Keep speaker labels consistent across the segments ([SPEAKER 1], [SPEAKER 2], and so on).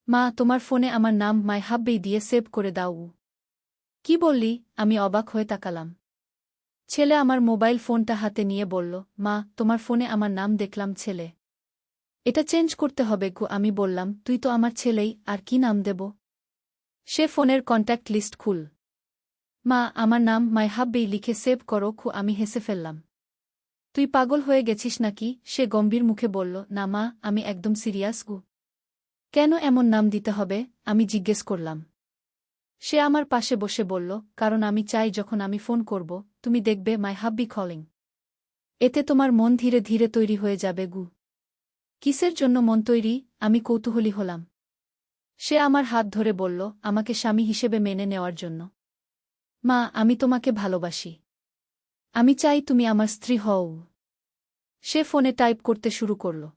[SPEAKER 1] মা, তোমার ফোনে আমার নাম মাই হাব্বেই দিয়ে সেভ করে দাও। কি বললি? আমি অবাক হয়ে তাকালাম। ছেলে আমার মোবাইল ফোনটা হাতে নিয়ে বলল, মা, তোমার ফোনে আমার নাম দেখলাম ছেলে। এটা চেঞ্জ করতে হবে গো। আমি বললাম, তুই তো আমার ছেলেই, আর কি নাম দেব? সে ফোনের কন্ট্যাক্ট লিস্ট খুল। মা, আমার নাম মাই হাব্বেই লিখে সেভ করো। আমি হেসে ফেললাম। তুই পাগল হয়ে গেছিস নাকি? সে গম্ভীর মুখে বলল, না মা, আমি একদম সিরিয়াস গো। কেন এমন নাম দিতে হবে? আমি জিজ্ঞেস করলাম। সে আমার পাশে বসে বলল, কারণ আমি চাই যখন আমি ফোন করব, তুমি দেখবে মাই হাব্বি কলিং। এতে তোমার মন ধীরে ধীরে তৈরি হয়ে যাবে গু। কিসের জন্য মন তৈরি? আমি কৌতূহলী হলাম। সে আমার হাত ধরে বলল, আমাকে স্বামী হিসেবে মেনে নেওয়ার জন্য। মা, আমি তোমাকে ভালোবাসি। আমি চাই তুমি আমার স্ত্রী হও। সে ফোনে টাইপ করতে শুরু করল।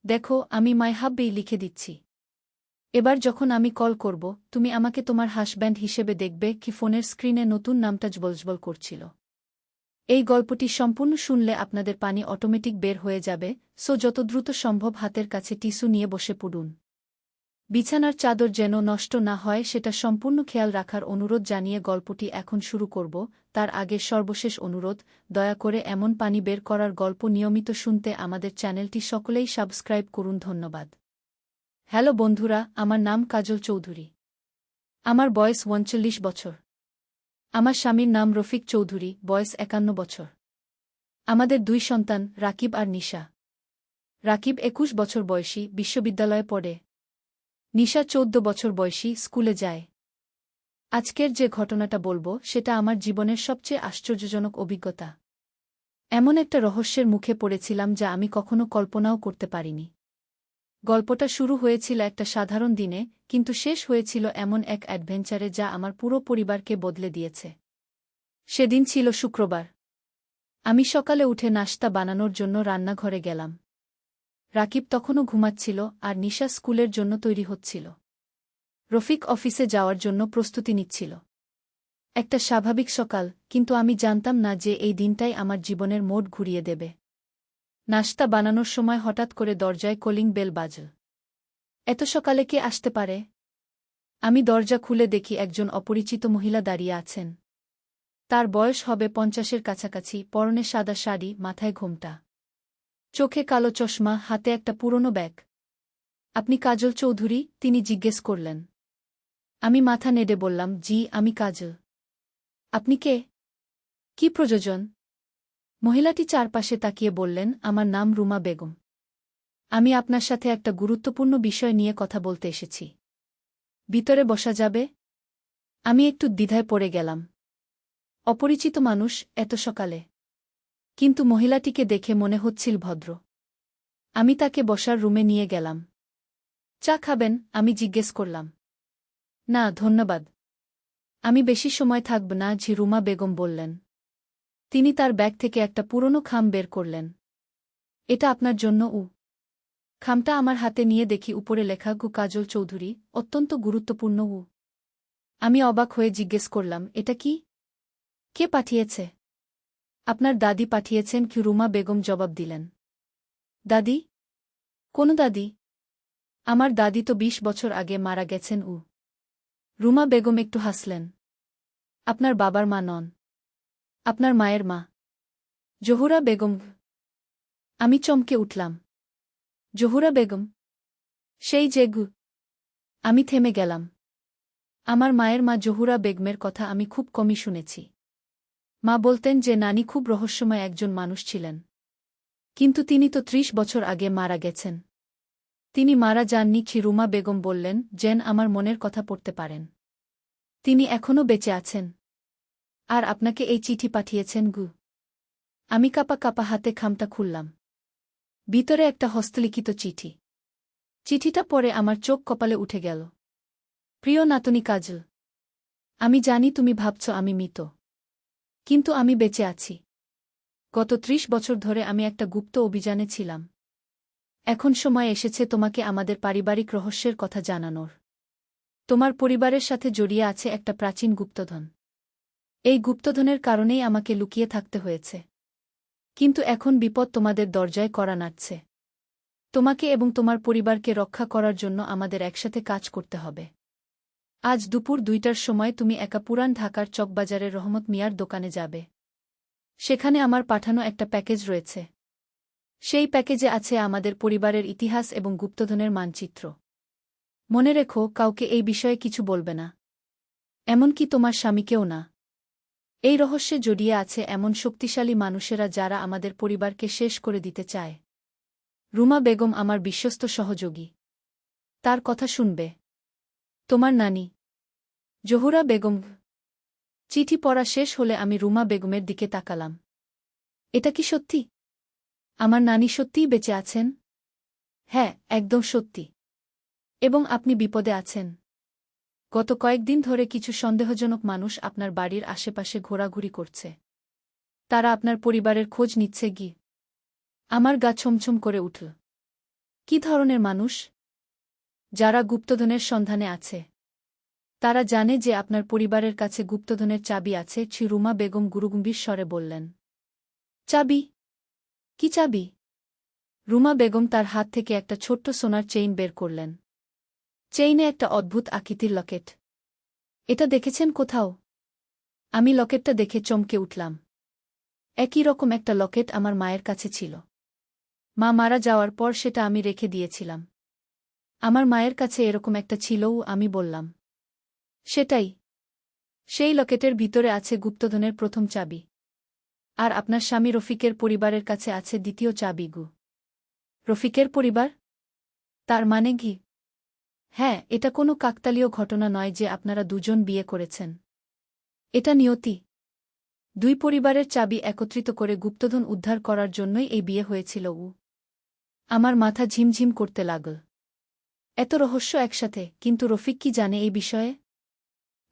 [SPEAKER 1] দেখো, আমি মাই হাব্বি লিখে দিচ্ছি। এবার যখন আমি কল করব, তুমি আমাকে তোমার হাসব্যান্ড হিসেবে দেখবে। কি ফোনের স্ক্রিনে নতুন নামটা জবলজবল করছিল। এই গল্পটি সম্পূর্ণ শুনলে আপনাদের পানি অটোমেটিক বের হয়ে যাবে, সো যত দ্রুত সম্ভব হাতের কাছে টিস্যু নিয়ে বসে পড়ুন। বিছানার চাদর যেন নষ্ট না হয় সেটা সম্পূর্ণ খেয়াল রাখার অনুরোধ জানিয়ে গল্পটি এখন শুরু করব। তার আগে সর্বশেষ অনুরোধ, দয়া করে এমন পানি বের করার গল্প নিয়মিত শুনতে আমাদের চ্যানেলটি সকলেই সাবস্ক্রাইব করুন। ধন্যবাদ। হ্যালো বন্ধুরা, আমার নাম কাজল চৌধুরী। আমার বয়স ৩৯ বছর। আমার স্বামীর নাম রফিক চৌধুরী, বয়স ৫১ বছর। আমাদের ২ সন্তান, রাকিব আর নিশা। রাকিব ২১ বছর বয়সী, বিশ্ববিদ্যালয়ে পড়ে। নিশা ১৪ বছর বয়সী, স্কুলে যায়। আজকের যে ঘটনাটা বলবো সেটা আমার জীবনের সবচেয়ে আশ্চর্যজনক অভিজ্ঞতা। এমন একটা রহস্যের মুখে পড়েছিলাম যা আমি কখনো কল্পনাও করতে পারিনি। গল্পটা শুরু হয়েছিল একটা সাধারণ দিনে, কিন্তু শেষ হয়েছিল এমন এক অ্যাডভেঞ্চারে যা আমার পুরো পরিবারকে বদলে দিয়েছে। সেদিন ছিল শুক্রবার। আমি সকালে উঠে নাশতা বানানোর জন্য রান্নাঘরে গেলাম। রাকিব তখনও ঘুমাচ্ছিল আর নিশা স্কুলের জন্য তৈরি হচ্ছিল। রফিক অফিসে যাওয়ার জন্য প্রস্তুতি নিচ্ছিল। একটা স্বাভাবিক সকাল, কিন্তু আমি জানতাম না যে এই দিনটাই আমার জীবনের মোড় ঘুরিয়ে দেবে। নাশতা বানানোর সময় হঠাৎ করে দরজায় কলিং বেল বাজল। এত সকালে কে আসতে পারে? আমি দরজা খুলে দেখি একজন অপরিচিত মহিলা দাঁড়িয়ে আছেন। তার বয়স হবে ৫০-এর কাছাকাছি, পরনে সাদা শাড়ি, মাথায় ঘোমটা। চোখে কালো চশমা, হাতে একটা পুরনো ব্যাগ। আপনি কাজল চৌধুরী? তিনি জিজ্ঞেস করলেন। আমি মাথা নেড়ে বললাম, জি, আমি কাজল। আপনি কে? কি প্রয়োজন? মহিলাটি চারপাশে তাকিয়ে বললেন, আমার নাম রুমা বেগম। আমি আপনার সাথে একটা গুরুত্বপূর্ণ বিষয় নিয়ে কথা বলতে এসেছি। ভিতরে বসা যাবে? আমি একটু দ্বিধায় পড়ে গেলাম। অপরিচিত মানুষ, এত সকালে। কিন্তু মহিলাটিকে দেখে মনে হচ্ছিল ভদ্র। আমি তাকে বসার রুমে নিয়ে গেলাম। চা খাবেন? আমি জিজ্ঞেস করলাম। না ধন্যবাদ। আমি বেশি সময় থাকব না, রুমা বেগম বললেন। তিনি তার ব্যাগ থেকে একটা পুরনো খাম বের করলেন। এটা আপনার জন্য। খামটা আমার হাতে নিয়ে দেখি উপরে লেখা কাজল চৌধুরী, অত্যন্ত গুরুত্বপূর্ণ। আমি অবাক হয়ে জিজ্ঞেস করলাম, এটা কি? কে পাঠিয়েছে? আপনার দাদি পাঠিয়েছেন। রুমা বেগম জবাব দিলেন। দাদি? কোন দাদি? আমার দাদি তো ২০ বছর আগে মারা গেছেন। রুমা বেগম একটু হাসলেন। আপনার বাবার মা নন? আপনার মায়ের মা, জহুরা বেগম। আমি চমকে উঠলাম। জহুরা বেগম? সেই যে আমি থেমে গেলাম। আমার মায়ের মা জহুরা বেগমের কথা আমি খুব কমই শুনেছি। মা বলতেন যে নানি খুব রহস্যময় একজন মানুষ ছিলেন। কিন্তু তিনি তো ৩০ বছর আগে মারা গেছেন। তিনি মারা যাননি। রুমা বেগম বললেন, যেন আমার মনের কথা পড়তে পারেন। তিনি এখনও বেঁচে আছেন। আর আপনাকে এই চিঠি পাঠিয়েছেন। আমি কাঁপা কাঁপা হাতে খামটা খুললাম। ভিতরে একটা হস্তলিখিত চিঠি। চিঠিটা পড়ে আমার চোখ কপালে উঠে গেল। প্রিয় নাতনি কাজল, আমি জানি তুমি ভাবছ আমি মৃত। কিন্তু আমি বেঁচে আছি। গত ৩০ বছর ধরে আমি একটা গুপ্ত অভিযানে ছিলাম। এখন সময় এসেছে তোমাকে আমাদের পারিবারিক রহস্যের কথা জানানোর। তোমার পরিবারের সাথে জড়িয়ে আছে একটা প্রাচীন গুপ্তধন। এই গুপ্তধনের কারণেই আমাকে লুকিয়ে থাকতে হয়েছে। কিন্তু এখন বিপদ তোমাদের দরজায় কড়া নাড়ছে। তোমাকে এবং তোমার পরিবারকে রক্ষা করার জন্য আমাদের একসাথে কাজ করতে হবে। আজ দুপুর 2টার সময় তুমি একা পুরান ঢাকার চকবাজারের রহমত মিয়ার দোকানে যাবে। সেখানে আমার পাঠানো একটা প্যাকেজ রয়েছে। সেই প্যাকেজে আছে আমাদের পরিবারের ইতিহাস এবং গুপ্তধনের মানচিত্র। মনে রেখো, কাউকে এই বিষয়ে কিছু বলবে না, এমনকি তোমার স্বামীকেও না। এই রহস্যে জড়িয়ে আছে এমন শক্তিশালী মানুষেরা যারা আমাদের পরিবারকে শেষ করে দিতে চায়। রুমা বেগম আমার বিশ্বস্ত সহযোগী। তার কথা শুনবে। তোমার নানি জহুরা বেগম। চিঠি পড়া শেষ হলে আমি রুমা বেগমের দিকে তাকালাম। এটা কি সত্যি? আমার নানি সত্যিই বেঁচে আছেন? হ্যাঁ, একদম সত্যি। এবং আপনি বিপদে আছেন। গত কয়েকদিন ধরে কিছু সন্দেহজনক মানুষ আপনার বাড়ির আশেপাশে ঘোরাঘুরি করছে। তারা আপনার পরিবারের খোঁজ নিচ্ছে কি? আমার গা ছমছম করে উঠল। কি ধরনের মানুষ? যারা গুপ্তধনের সন্ধানে আছে। তারা জানে যে আপনার পরিবারের কাছে গুপ্তধনের চাবি আছে, রুমা বেগম গুরুগম্ভীর স্বরে বললেন। চাবি? কি চাবি? রুমা বেগম তার হাত থেকে একটা ছোট্ট সোনার চেইন বের করলেন। চেইনে একটা অদ্ভুত আকৃতির লকেট। এটা দেখেছেন কোথাও? আমি লকেটটা দেখে চমকে উঠলাম। একই রকম একটা লকেট আমার মায়ের কাছে ছিল। মা মারা যাওয়ার পর সেটা আমি রেখে দিয়েছিলাম। আমার মায়ের কাছে এরকম একটা ছিলও, আমি বললাম। সেটাই। সেই লকেটের ভিতরে আছে গুপ্তধনের প্রথম চাবি। আর আপনার স্বামী রফিকের পরিবারের কাছে আছে দ্বিতীয় চাবি। রফিকের পরিবার? তার মানে কি? হ্যাঁ, এটা কোনো কাকতালীয় ঘটনা নয় যে আপনারা দুজন বিয়ে করেছেন। এটা নিয়তি। দুই পরিবারের চাবি একত্রিত করে গুপ্তধন উদ্ধার করার জন্যই এই বিয়ে হয়েছিল। আমার মাথা ঝিমঝিম করতে লাগল। এত রহস্য একসাথে, কিন্তু রফিক কি জানে এই বিষয়ে?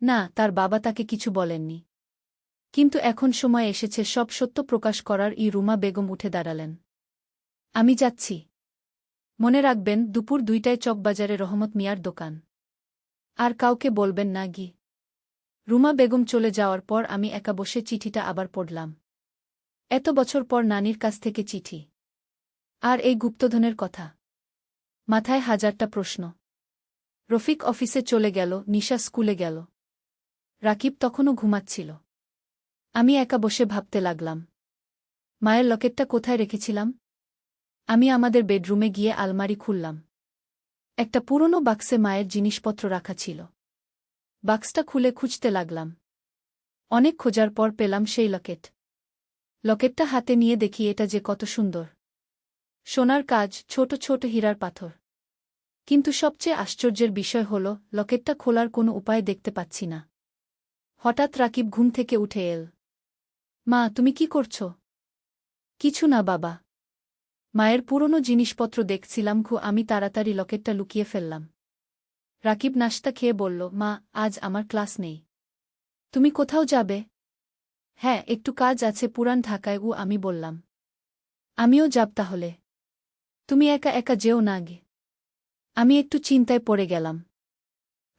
[SPEAKER 1] না, তার বাবা তাকে কিছু বলেননি। কিন্তু এখন সময় এসেছে সব সত্য প্রকাশ করার। রুমা বেগম উঠে দাঁড়ালেন। আমি যাচ্ছি। মনে রাখবেন, দুপুর 2টায় চকবাজারে রহমত মিয়ার দোকান। আর কাউকে বলবেন না। রুমা বেগম চলে যাওয়ার পর আমি একা বসে চিঠিটা আবার পড়লাম। এত বছর পর নানির কাছ থেকে চিঠি। আর এই গুপ্তধনের কথা। মাথায় হাজারটা প্রশ্ন। রফিক অফিসে চলে গেল, নিশা স্কুলে গেল। রাকিব তখনও ঘুমাচ্ছিল। আমি একা বসে ভাবতে লাগলাম। মায়ের লকেটটা কোথায় রেখেছিলাম? আমি আমাদের বেডরুমে গিয়ে আলমারি খুললাম। একটা পুরনো বাক্সে মায়ের জিনিসপত্র রাখা ছিল। বাক্সটা খুলে খুঁজতে লাগলাম। অনেক খোঁজার পর পেলাম সেই লকেট। লকেটটা হাতে নিয়ে দেখি এটা যে কত সুন্দর। সোনার কাজ, ছোট ছোট হীরার পাথর। কিন্তু সবচেয়ে আশ্চর্যের বিষয় হল, লকেটটা খোলার কোনো উপায় দেখতে পাচ্ছি না। হঠাৎ রাকিব ঘুম থেকে উঠে এল। মা, তুমি কি করছো? কিছু না বাবা। মায়ের পুরনো জিনিসপত্র দেখছিলাম। আমি তাড়াতাড়ি লকেটটা লুকিয়ে ফেললাম। রাকিব নাশতা খেয়ে বলল, মা, আজ আমার ক্লাস নেই। তুমি কোথাও যাবে? হ্যাঁ, একটু কাজ আছে পুরান ঢাকায়। আমি বললাম। আমিও যাব তাহলে। তুমি একা একা যেও না। আমি একটু চিন্তায় পড়ে গেলাম।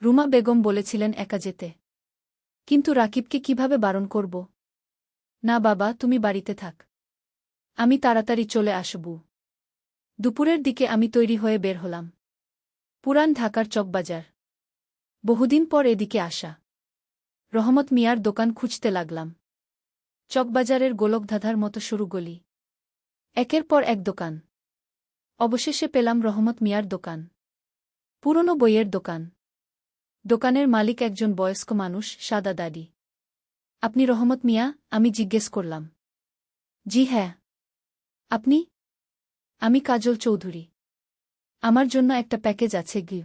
[SPEAKER 1] রুমা বেগম বলেছিলেন একা যেতে। কিন্তু রাকিবকে কিভাবে বারণ করব? না বাবা, তুমি বাড়িতে থাক। আমি তাড়াতাড়ি চলে আসব। দুপুরের দিকে আমি তৈরি হয়ে বের হলাম। পুরান ঢাকার চকবাজার। বহুদিন পর এদিকে আসা। রহমত মিয়ার দোকান খুঁজতে লাগলাম। চকবাজারের গোলকধাঁধার মতো সরু গলি। একের পর এক দোকান। অবশেষে পেলাম রহমত মিয়ার দোকান। পুরনো বইয়ের দোকান। দোকানের মালিক একজন বয়স্ক মানুষ, সাদা দাড়ি। আপনি রহমত মিয়া? আমি জিজ্ঞেস করলাম। জি হ্যাঁ। আপনি? আমি কাজল চৌধুরী। আমার জন্য একটা প্যাকেজ আছে।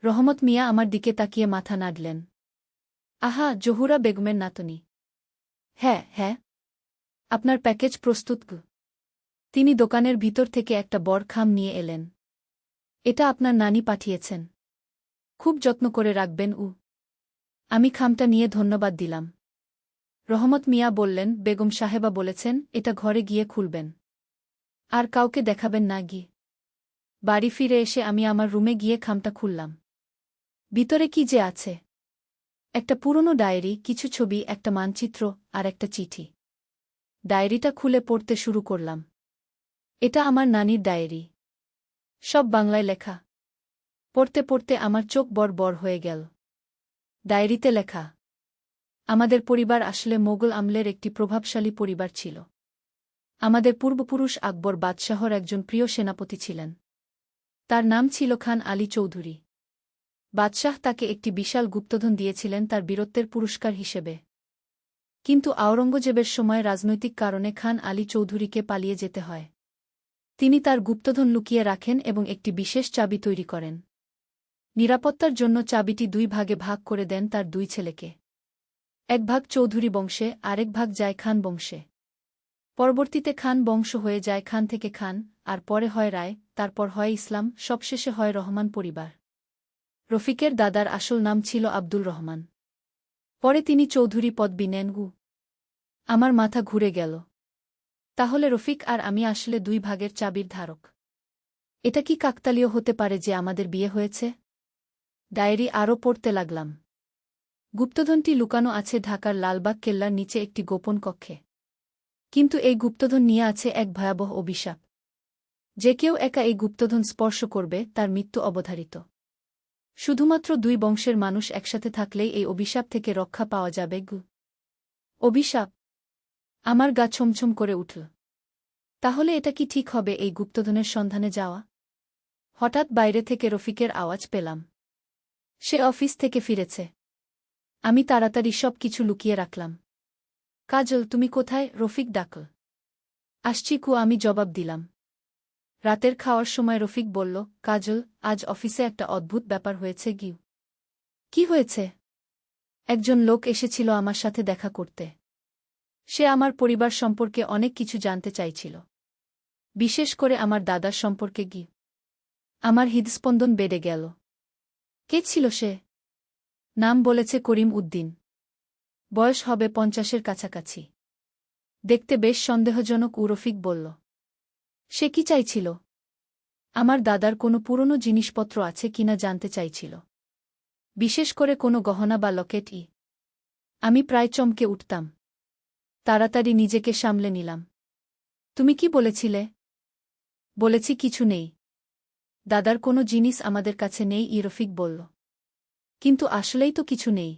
[SPEAKER 1] রহমত মিয়া আমার দিকে তাকিয়ে মাথা নাড়লেন। আহা, জহুরা বেগমের নাতনি। হ্যাঁ হ্যাঁ। আপনার প্যাকেজ প্রস্তুত। তিনি দোকানের ভিতর থেকে একটা বড় খাম নিয়ে এলেন। এটা আপনার নানি পাঠিয়েছেন। খুব যত্ন করে রাখবেন। আমি খামটা নিয়ে ধন্যবাদ দিলাম। রহমত মিয়া বললেন, বেগম সাহেবা বলেছেন এটা ঘরে গিয়ে খুলবেন। আর কাউকে দেখাবেন না। বাড়ি ফিরে এসে আমি আমার রুমে গিয়ে খামটা খুললাম। ভিতরে কি যে আছে? একটা পুরনো ডায়েরি, কিছু ছবি, একটা মানচিত্র আর একটা চিঠি। ডায়েরিটা খুলে পড়তে শুরু করলাম। এটা আমার নানির ডায়েরি। সব বাংলায় লেখা। পড়তে পড়তে আমার চোখ বড় বড় হয়ে গেল। ডায়েরিতে লেখা, আমাদের পরিবার আসলে মোগল আমলের একটি প্রভাবশালী পরিবার ছিল। আমাদের পূর্বপুরুষ আকবর বাদশাহর একজন প্রিয় সেনাপতি ছিলেন। তার নাম ছিল খান আলী চৌধুরী। বাদশাহ তাকে একটি বিশাল গুপ্তধন দিয়েছিলেন তার বীরত্বের পুরস্কার হিসেবে। কিন্তু আওরঙ্গজেবের সময় রাজনৈতিক কারণে খান আলী চৌধুরীকে পালিয়ে যেতে হয়। তিনি তার গুপ্তধন লুকিয়ে রাখেন এবং একটি বিশেষ চাবি তৈরি করেন। নিরাপত্তার জন্য চাবিটি 2 ভাগে ভাগ করে দেন তার 2 ছেলেকে। এক ভাগ চৌধুরী বংশে, আরেক ভাগ যায় খান বংশে। পরবর্তীতে খান বংশ হয়ে যায় খান থেকে খান, আর পরে হয় রায়, তারপর হয় ইসলাম, সবশেষে হয় রহমান পরিবার। রফিকের দাদার আসল নাম ছিল আব্দুল রহমান। পরে তিনি চৌধুরী পদবি নেন। আমার মাথা ঘুরে গেল। তাহলে রফিক আর আমি আসলে 2 ভাগের চাবির ধারক। এটা কি কাকতালীয় হতে পারে যে আমাদের বিয়ে হয়েছে? ডায়েরি আরও পড়তে লাগলাম। গুপ্তধনটি লুকানো আছে ঢাকার লালবাগ কেল্লার নিচে একটি গোপন কক্ষে। কিন্তু এই গুপ্তধন নিয়ে আছে এক ভয়াবহ অভিশাপ। যে কেউ একা এই গুপ্তধন স্পর্শ করবে তার মৃত্যু অবধারিত। শুধুমাত্র 2 বংশের মানুষ একসাথে থাকলেই এই অভিশাপ থেকে রক্ষা পাওয়া যাবে। অভিশাপ? আমার গা ছমছম করে উঠল। তাহলে এটা কি ঠিক হবে এই গুপ্তধনের সন্ধানে যাওয়া? হঠাৎ বাইরে থেকে রফিকের আওয়াজ পেলাম। সে অফিস থেকে ফিরেছে। আমি তাড়াতাড়ি সব কিছু লুকিয়ে রাখলাম। কাজল, তুমি কোথায়? রফিক ডাকল। আসছি আমি জবাব দিলাম। রাতের খাওয়ার সময় রফিক বলল, কাজল, আজ অফিসে একটা অদ্ভুত ব্যাপার হয়েছে। কি হয়েছে? একজন লোক এসেছিল আমার সাথে দেখা করতে। সে আমার পরিবার সম্পর্কে অনেক কিছু জানতে চাইছিল, বিশেষ করে আমার দাদার সম্পর্কে। আমার হৃদস্পন্দন বেড়ে গেল। কে ছিল সে? নাম বলেছে করিম উদ্দিন। বয়স হবে 50-এর কাছাকাছি। দেখতে বেশ সন্দেহজনক। রফিক বলল। সে কি চাইছিল? আমার দাদার কোনো পুরনো জিনিসপত্র আছে কিনা জানতে চাইছিল, বিশেষ করে কোনো গহনা বা লকেট। আমি প্রায় চমকে উঠতাম। তাড়াতাড়ি নিজেকে সামলে নিলাম। তুমি কি বলেছিলে? বলেছি কিছু নেই। দাদার কোনো জিনিস আমাদের কাছে নেই, রফিক বলল। কিন্তু আসলেই তো কিছু নেই।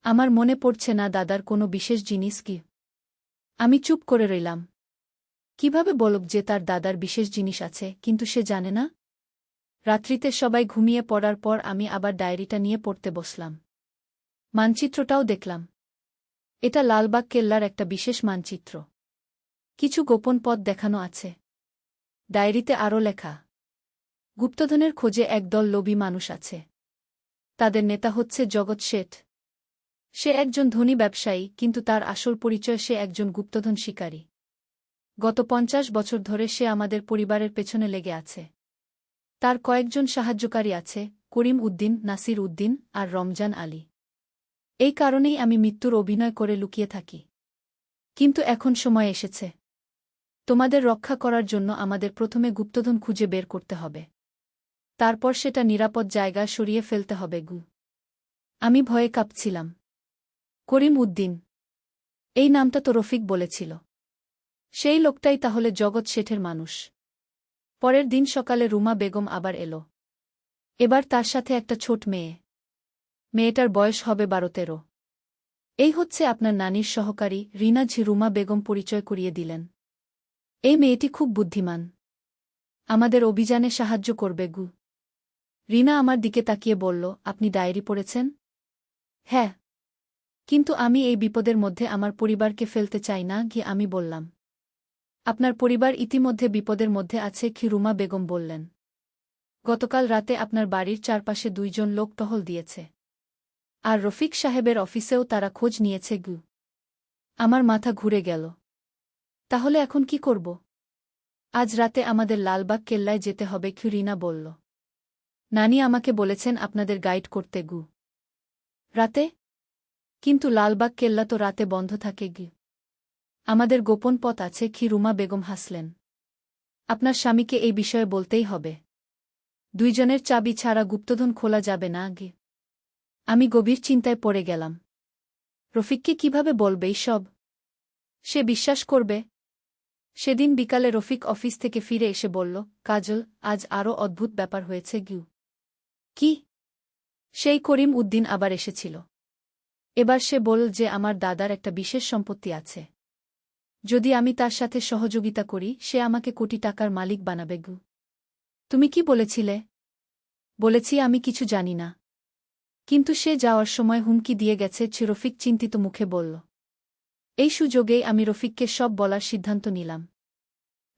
[SPEAKER 1] আমার মনে পড়ছে না দাদার কোনো বিশেষ জিনিস। কি? আমি চুপ করে রইলাম। কিভাবে বলব যে তার দাদার বিশেষ জিনিস আছে কিন্তু সে জানে না? রাত্রিতে সবাই ঘুমিয়ে পড়ার পর আমি আবার ডায়েরিটা নিয়ে পড়তে বসলাম। মানচিত্রটাও দেখলাম। এটা লালবাগ কেল্লার একটা বিশেষ মানচিত্র। কিছু গোপন পথ দেখানো আছে। ডায়েরিতে আরও লেখা, গুপ্তধনের খোঁজে একদল লোভী মানুষ আছে। তাদের নেতা হচ্ছে জগৎ শেঠ। সে একজন ধনী ব্যবসায়ী, কিন্তু তার আসল পরিচয় সে একজন গুপ্তধন শিকারী। গত 50 বছর ধরে সে আমাদের পরিবারের পেছনে লেগে আছে। তার কয়েকজন সাহায্যকারী আছে, করিম উদ্দিন, নাসির উদ্দিন আর রমজান আলী। এই কারণেই আমি মৃত্যুর অভিনয় করে লুকিয়ে থাকি। কিন্তু এখন সময় এসেছে। তোমাদের রক্ষা করার জন্য আমাদের প্রথমে গুপ্তধন খুঁজে বের করতে হবে। তারপর সেটা নিরাপদ জায়গায় সরিয়ে ফেলতে হবে। আমি ভয়ে কাঁপছিলাম। করিম উদ্দিন? এই নামটা তো রফিক বলেছিল। সেই লোকটাই তাহলে জগৎ শেঠের মানুষ। পরের দিন সকালে রুমা বেগম আবার এলো। এবার তার সাথে একটা ছোট মেয়ে। মেয়েটার বয়স হবে 12-13। এই হচ্ছে আপনার নানির সহকারী রিনা ঝি। রুমা বেগম পরিচয় করিয়ে দিলেন। এই মেয়েটি খুব বুদ্ধিমান। আমাদের অভিযানে সাহায্য করবে। রিনা আমার দিকে তাকিয়ে বলল, আপনি ডায়েরি পড়েছেন? হ্যাঁ। কিন্তু আমি এই বিপদের মধ্যে আমার পরিবারকে ফেলতে চাই না। আমি বললাম। আপনার পরিবার ইতিমধ্যে বিপদের মধ্যে আছে। রুমা বেগম বললেন। গতকাল রাতে আপনার বাড়ির চারপাশে 2 জন লোক টহল দিয়েছে। আর রফিক সাহেবের অফিসেও তারা খোঁজ নিয়েছে। আমার মাথা ঘুরে গেল। তাহলে এখন কি করব? আজ রাতে আমাদের লালবাগ কেল্লায় যেতে হবে। রিনা বলল। নানি আমাকে বলেছেন আপনাদের গাইড করতে। রাতে? কিন্তু লালবাগ কেল্লা তো রাতে বন্ধ থাকে। আমাদের গোপন পথ আছে। রুমা বেগম হাসলেন। আপনার স্বামীকে এই বিষয়ে বলতেই হবে। 2 জনের চাবি ছাড়া গুপ্তধন খোলা যাবে না। আমি গভীর চিন্তায় পড়ে গেলাম। রফিককে কিভাবে বলবে সব? সে বিশ্বাস করবে? সেদিন বিকালে রফিক অফিস থেকে ফিরে এসে বলল, কাজল, আজ আরও অদ্ভুত ব্যাপার হয়েছে গিউ। কি? সেই করিম উদ্দিন আবার এসেছিল। এবার সে বলল যে আমার দাদার একটা বিশেষ সম্পত্তি আছে। যদি আমি তার সাথে সহযোগিতা করি সে আমাকে কোটি টাকার মালিক বানাবে গু। তুমি কি বলেছিলে? বলেছি আমি কিছু জানি না। কিন্তু সে যাওয়ার সময় হুমকি দিয়ে গেছে, রফিক চিন্তিত মুখে বলল। এই সুযোগেই আমি রফিককে সব বলার সিদ্ধান্ত নিলাম।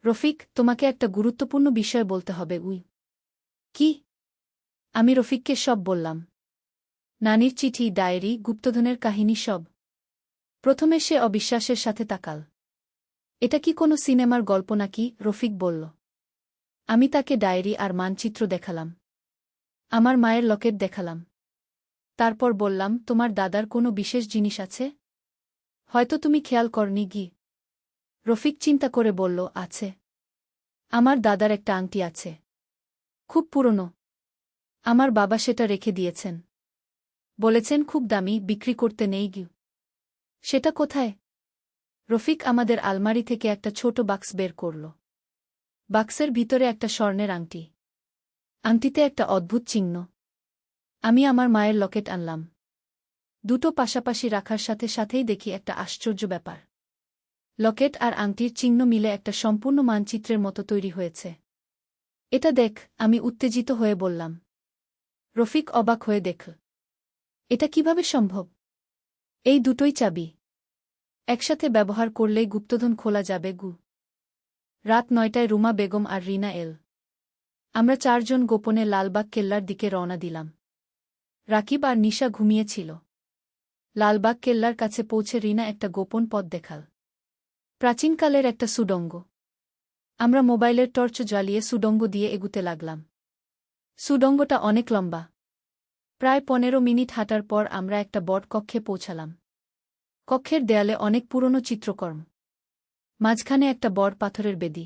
[SPEAKER 1] রফিক, তোমাকে একটা গুরুত্বপূর্ণ বিষয় বলতে হবে। কি? আমি রফিককে সব বললাম। নানির চিঠি, ডায়েরি, গুপ্তধনের কাহিনী সব। প্রথমে সে অবিশ্বাসের সাথে তাকাল। এটা কি কোনো সিনেমার গল্প নাকি? রফিক বলল। আমি তাকে ডায়েরি আর মানচিত্র দেখালাম। আমার মায়ের লকেট দেখালাম। তারপর বললাম, তোমার দাদার কোনো বিশেষ জিনিস আছে? হয়তো তুমি খেয়াল করনি গি। রফিক চিন্তা করে বলল, আছে। আমার দাদার একটা আংটি আছে। খুব পুরনো। আমার বাবা সেটা রেখে দিয়েছেন। বলেছেন খুব দামি, বিক্রি করতে নেই গি। সেটা কোথায়? রফিক আমাদের আলমারি থেকে একটা ছোট বাক্স বের করল। বাক্সের ভিতরে একটা স্বর্ণের আংটি। আংটিতে একটা অদ্ভুত চিহ্ন। আমি আমার মায়ের লকেট আনলাম। দুটো পাশাপাশি রাখার সাথে সাথেই দেখি একটা আশ্চর্য ব্যাপার। লকেট আর আংটির চিহ্ন মিলে একটা সম্পূর্ণ মানচিত্রের মতো তৈরি হয়েছে। এটা দেখ, আমি উত্তেজিত হয়ে বললাম। রফিক অবাক হয়ে দেখল। এটা কিভাবে সম্ভব? এই দুটোই চাবি। একসাথে ব্যবহার করলেই গুপ্তধন খোলা যাবে গু। রাত 9টায় রুমা বেগম আর রিনা এল। আমরা চারজন গোপনে লালবাগ কেল্লার দিকে রওনা দিলাম। রাকিব আর নিশা ঘুমিয়েছিল। লালবাগ কেল্লার কাছে পৌঁছে রিনা একটা গোপন পথ দেখাল। প্রাচীনকালের একটা সুডঙ্গ। আমরা মোবাইলের টর্চ জ্বালিয়ে সুডঙ্গ দিয়ে এগুতে লাগলাম। সুডঙ্গটা অনেক লম্বা। প্রায় 15 মিনিট হাঁটার পর আমরা একটা বট কক্ষে পৌঁছালাম। কক্ষের দেয়ালে অনেক পুরনো চিত্রকর্ম। মাঝখানে একটা বড় পাথরের বেদি।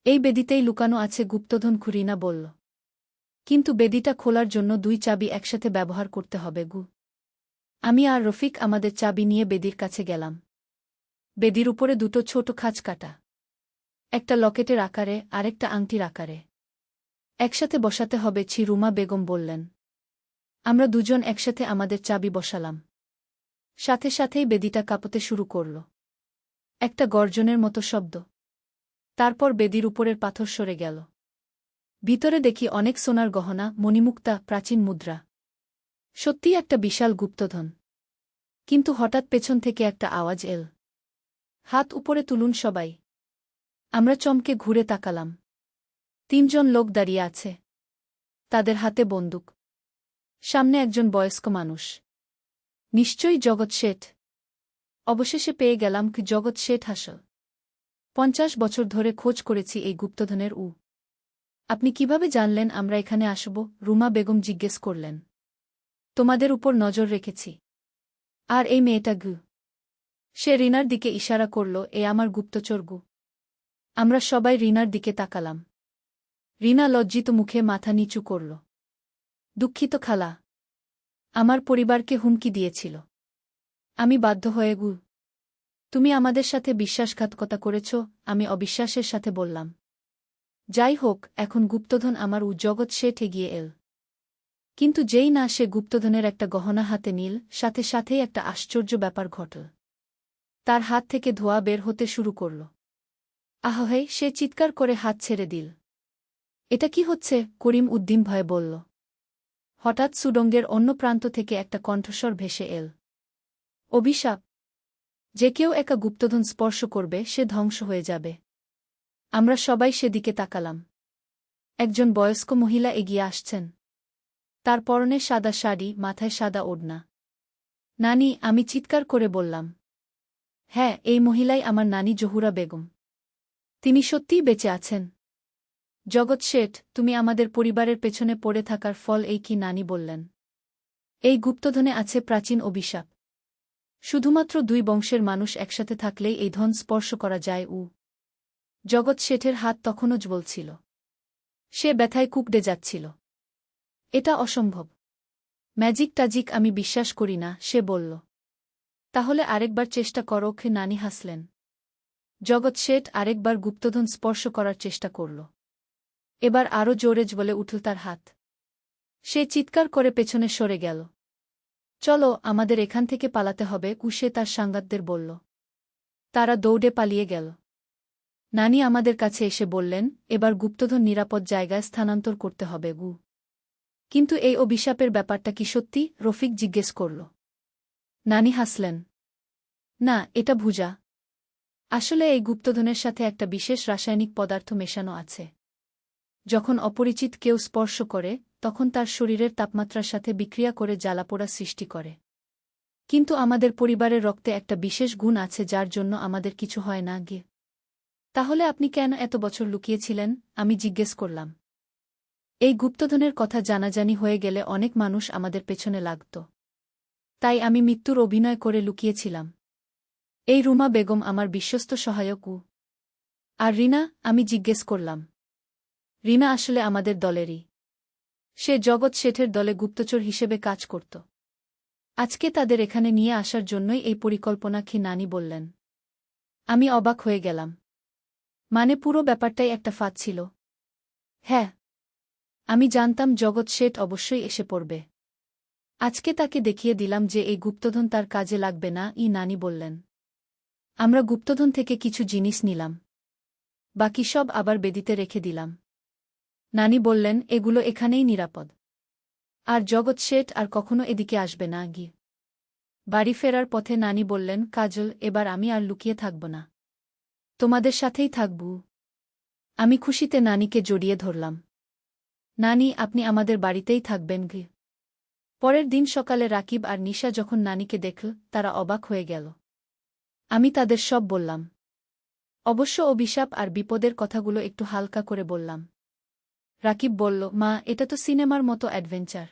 [SPEAKER 1] এই বেদিতেই লুকানো আছে গুপ্তধন, রিনা বলল। কিন্তু বেদিটা খোলার জন্য 2 চাবি একসাথে ব্যবহার করতে হবে গু। আমি আর রফিক আমাদের চাবি নিয়ে বেদির কাছে গেলাম। বেদির উপরে দুটো ছোট খাঁজ কাটা। একটা লকেটের আকারে, আরেকটা আংটির আকারে। একসাথে বসাতে হবে, রুমা বেগম বললেন। আমরা দুজন একসাথে আমাদের চাবি বসালাম। সাথে সাথেই বেদিটা কাঁপতে শুরু করল। একটা গর্জনের মতো শব্দ। তারপর বেদির উপরের পাথর সরে গেল। ভিতরে দেখি অনেক সোনার গহনা, মণিমুক্তা, প্রাচীন মুদ্রা। সত্যিই একটা বিশাল গুপ্তধন। কিন্তু হঠাৎ পেছন থেকে একটা আওয়াজ এল। হাত উপরে তুলুন সবাই। আমরা চমকে ঘুরে তাকালাম। 3 জন লোক দাঁড়িয়ে আছে। তাদের হাতে বন্দুক। সামনে একজন বয়স্ক মানুষ। নিশ্চয়ই জগৎ শেঠ। অবশেষে পেয়ে গেলাম কি জগৎ শেঠ হাসল। 50 বছর ধরে খোঁজ করেছি এই গুপ্তধনের। আপনি কিভাবে জানলেন আমরা এখানে আসব? রুমা বেগম জিজ্ঞেস করলেন। তোমাদের উপর নজর রেখেছি। আর এই মেয়েটা গু। সে রিনার দিকে ইশারা করল, এ আমার গুপ্তচর গু। আমরা সবাই রিনার দিকে তাকালাম। রিনা লজ্জিত মুখে মাথা নিচু করল। দুঃখিত খালা। আমার পরিবারকে হুমকি দিয়েছিল। আমি বাধ্য হয়ে গু। তুমি আমাদের সাথে বিশ্বাসঘাতকতা করেছ। আমি অবিশ্বাসের সাথে বললাম। যাই হোক, এখন গুপ্তধন আমার। জগৎ শেঠ এগিয়ে এল। কিন্তু যেই না সে গুপ্তধনের একটা গহনা হাতে নিল, সাথে সাথেই একটা আশ্চর্য ব্যাপার ঘটল। তার হাত থেকে ধোঁয়া বের হতে শুরু করল। আহহে! সে চিৎকার করে হাত ছেড়ে দিল। এটা কি হচ্ছে? করিম উদ্দিন ভয়ে বলল। হঠাৎ সুডঙ্গের অন্য প্রান্ত থেকে একটা কণ্ঠস্বর ভেসে এল। অভিশাপ! যে কেউ একা গুপ্তধন স্পর্শ করবে সে ধ্বংস হয়ে যাবে। আমরা সবাই সেদিকে তাকালাম। একজন বয়স্ক মহিলা এগিয়ে আসছেন। তার পরনে সাদা শাড়ি, মাথায় সাদা ওড়না। নানি, আমি চিৎকার করে বললাম। হ্যাঁ, এই মহিলাই আমার নানি জহুরা বেগম। তিনি সত্যিই বেঁচে আছেন। জগৎ শেঠ, তুমি আমাদের পরিবারের পেছনে পড়ে থাকার ফল এই কি? নানি বললেন। এই গুপ্তধনে আছে প্রাচীন অভিশাপ। শুধুমাত্র 2 বংশের মানুষ একসাথে থাকলেই এই ধন স্পর্শ করা যায়। জগৎ শেঠের হাত তখনও জ্বলছিল। সে ব্যথায় কুঁকড়ে যাচ্ছিল। এটা অসম্ভব। ম্যাজিক টাজিক আমি বিশ্বাস করি না, সে বলল। তাহলে আরেকবার চেষ্টা করো। নানি হাসলেন। জগৎ শেঠ আরেকবার গুপ্তধন স্পর্শ করার চেষ্টা করল। এবার আরও জোরে বলে উঠল তার হাত। সে চিৎকার করে পেছনে সরে গেল। চলো, আমাদের এখান থেকে পালাতে হবে, সে তার সাংবাদিকদের বলল। তারা দৌড়ে পালিয়ে গেল। নানি আমাদের কাছে এসে বললেন, এবার গুপ্তধন নিরাপদ জায়গায় স্থানান্তর করতে হবে গু। কিন্তু এই অভিশাপের ব্যাপারটা কি সত্যি? রফিক জিজ্ঞেস করল। নানি হাসলেন। না, এটা ভুজা। আসলে এই গুপ্তধনের সাথে একটা বিশেষ রাসায়নিক পদার্থ মেশানো আছে। যখন অপরিচিত কেউ স্পর্শ করে, তখন তার শরীরের তাপমাত্রার সাথে বিক্রিয়া করে জ্বালাপোড়া সৃষ্টি করে। কিন্তু আমাদের পরিবারের রক্তে একটা বিশেষ গুণ আছে যার জন্য আমাদের কিছু হয় না গে। তাহলে আপনি কেন এত বছর লুকিয়েছিলেন? আমি জিজ্ঞেস করলাম। এই গুপ্তধনের কথা জানাজানি হয়ে গেলে অনেক মানুষ আমাদের পেছনে লাগত। তাই আমি মৃত্যুর অভিনয় করে লুকিয়েছিলাম। এই রুমা বেগম আমার বিশ্বস্ত সহায়ক। আর রিনা? আমি জিজ্ঞেস করলাম। রিনা আসলে আমাদের দলেরই। সে জগৎ শেঠের দলে গুপ্তচর হিসেবে কাজ করত। আজকে তাদের এখানে নিয়ে আসার জন্যই এই পরিকল্পনা কি? নানি বললেন। আমি অবাক হয়ে গেলাম। মানে পুরো ব্যাপারটাই একটা ফাঁদ ছিল? হ্যাঁ। আমি জানতাম জগৎ শেঠ অবশ্যই এসে পড়বে। আজকে তাকে দেখিয়ে দিলাম যে এই গুপ্তধন তার কাজে লাগবে না। নানি বললেন। আমরা গুপ্তধন থেকে কিছু জিনিস নিলাম। বাকি সব আবার বেদিতে রেখে দিলাম। নানি বললেন, এগুলো এখানেই নিরাপদ। আর জগৎ শেঠ আর কখনো এদিকে আসবে না গি। বাড়ি ফেরার পথে নানি বললেন, কাজল, এবার আমি আর লুকিয়ে থাকব না। তোমাদের সাথেই থাকব। আমি খুশিতে নানিকে জড়িয়ে ধরলাম। নানি, আপনি আমাদের বাড়িতেই থাকবেন গি। পরের দিন সকালে রাকিব আর নিশা যখন নানিকে দেখল, তারা অবাক হয়ে গেল। আমি তাদের সব বললাম। অবশ্য অভিশাপ আর বিপদের কথাগুলো একটু হালকা করে বললাম। রাকিব বলল, মা, এটা তো সিনেমার মতো অ্যাডভেঞ্চার।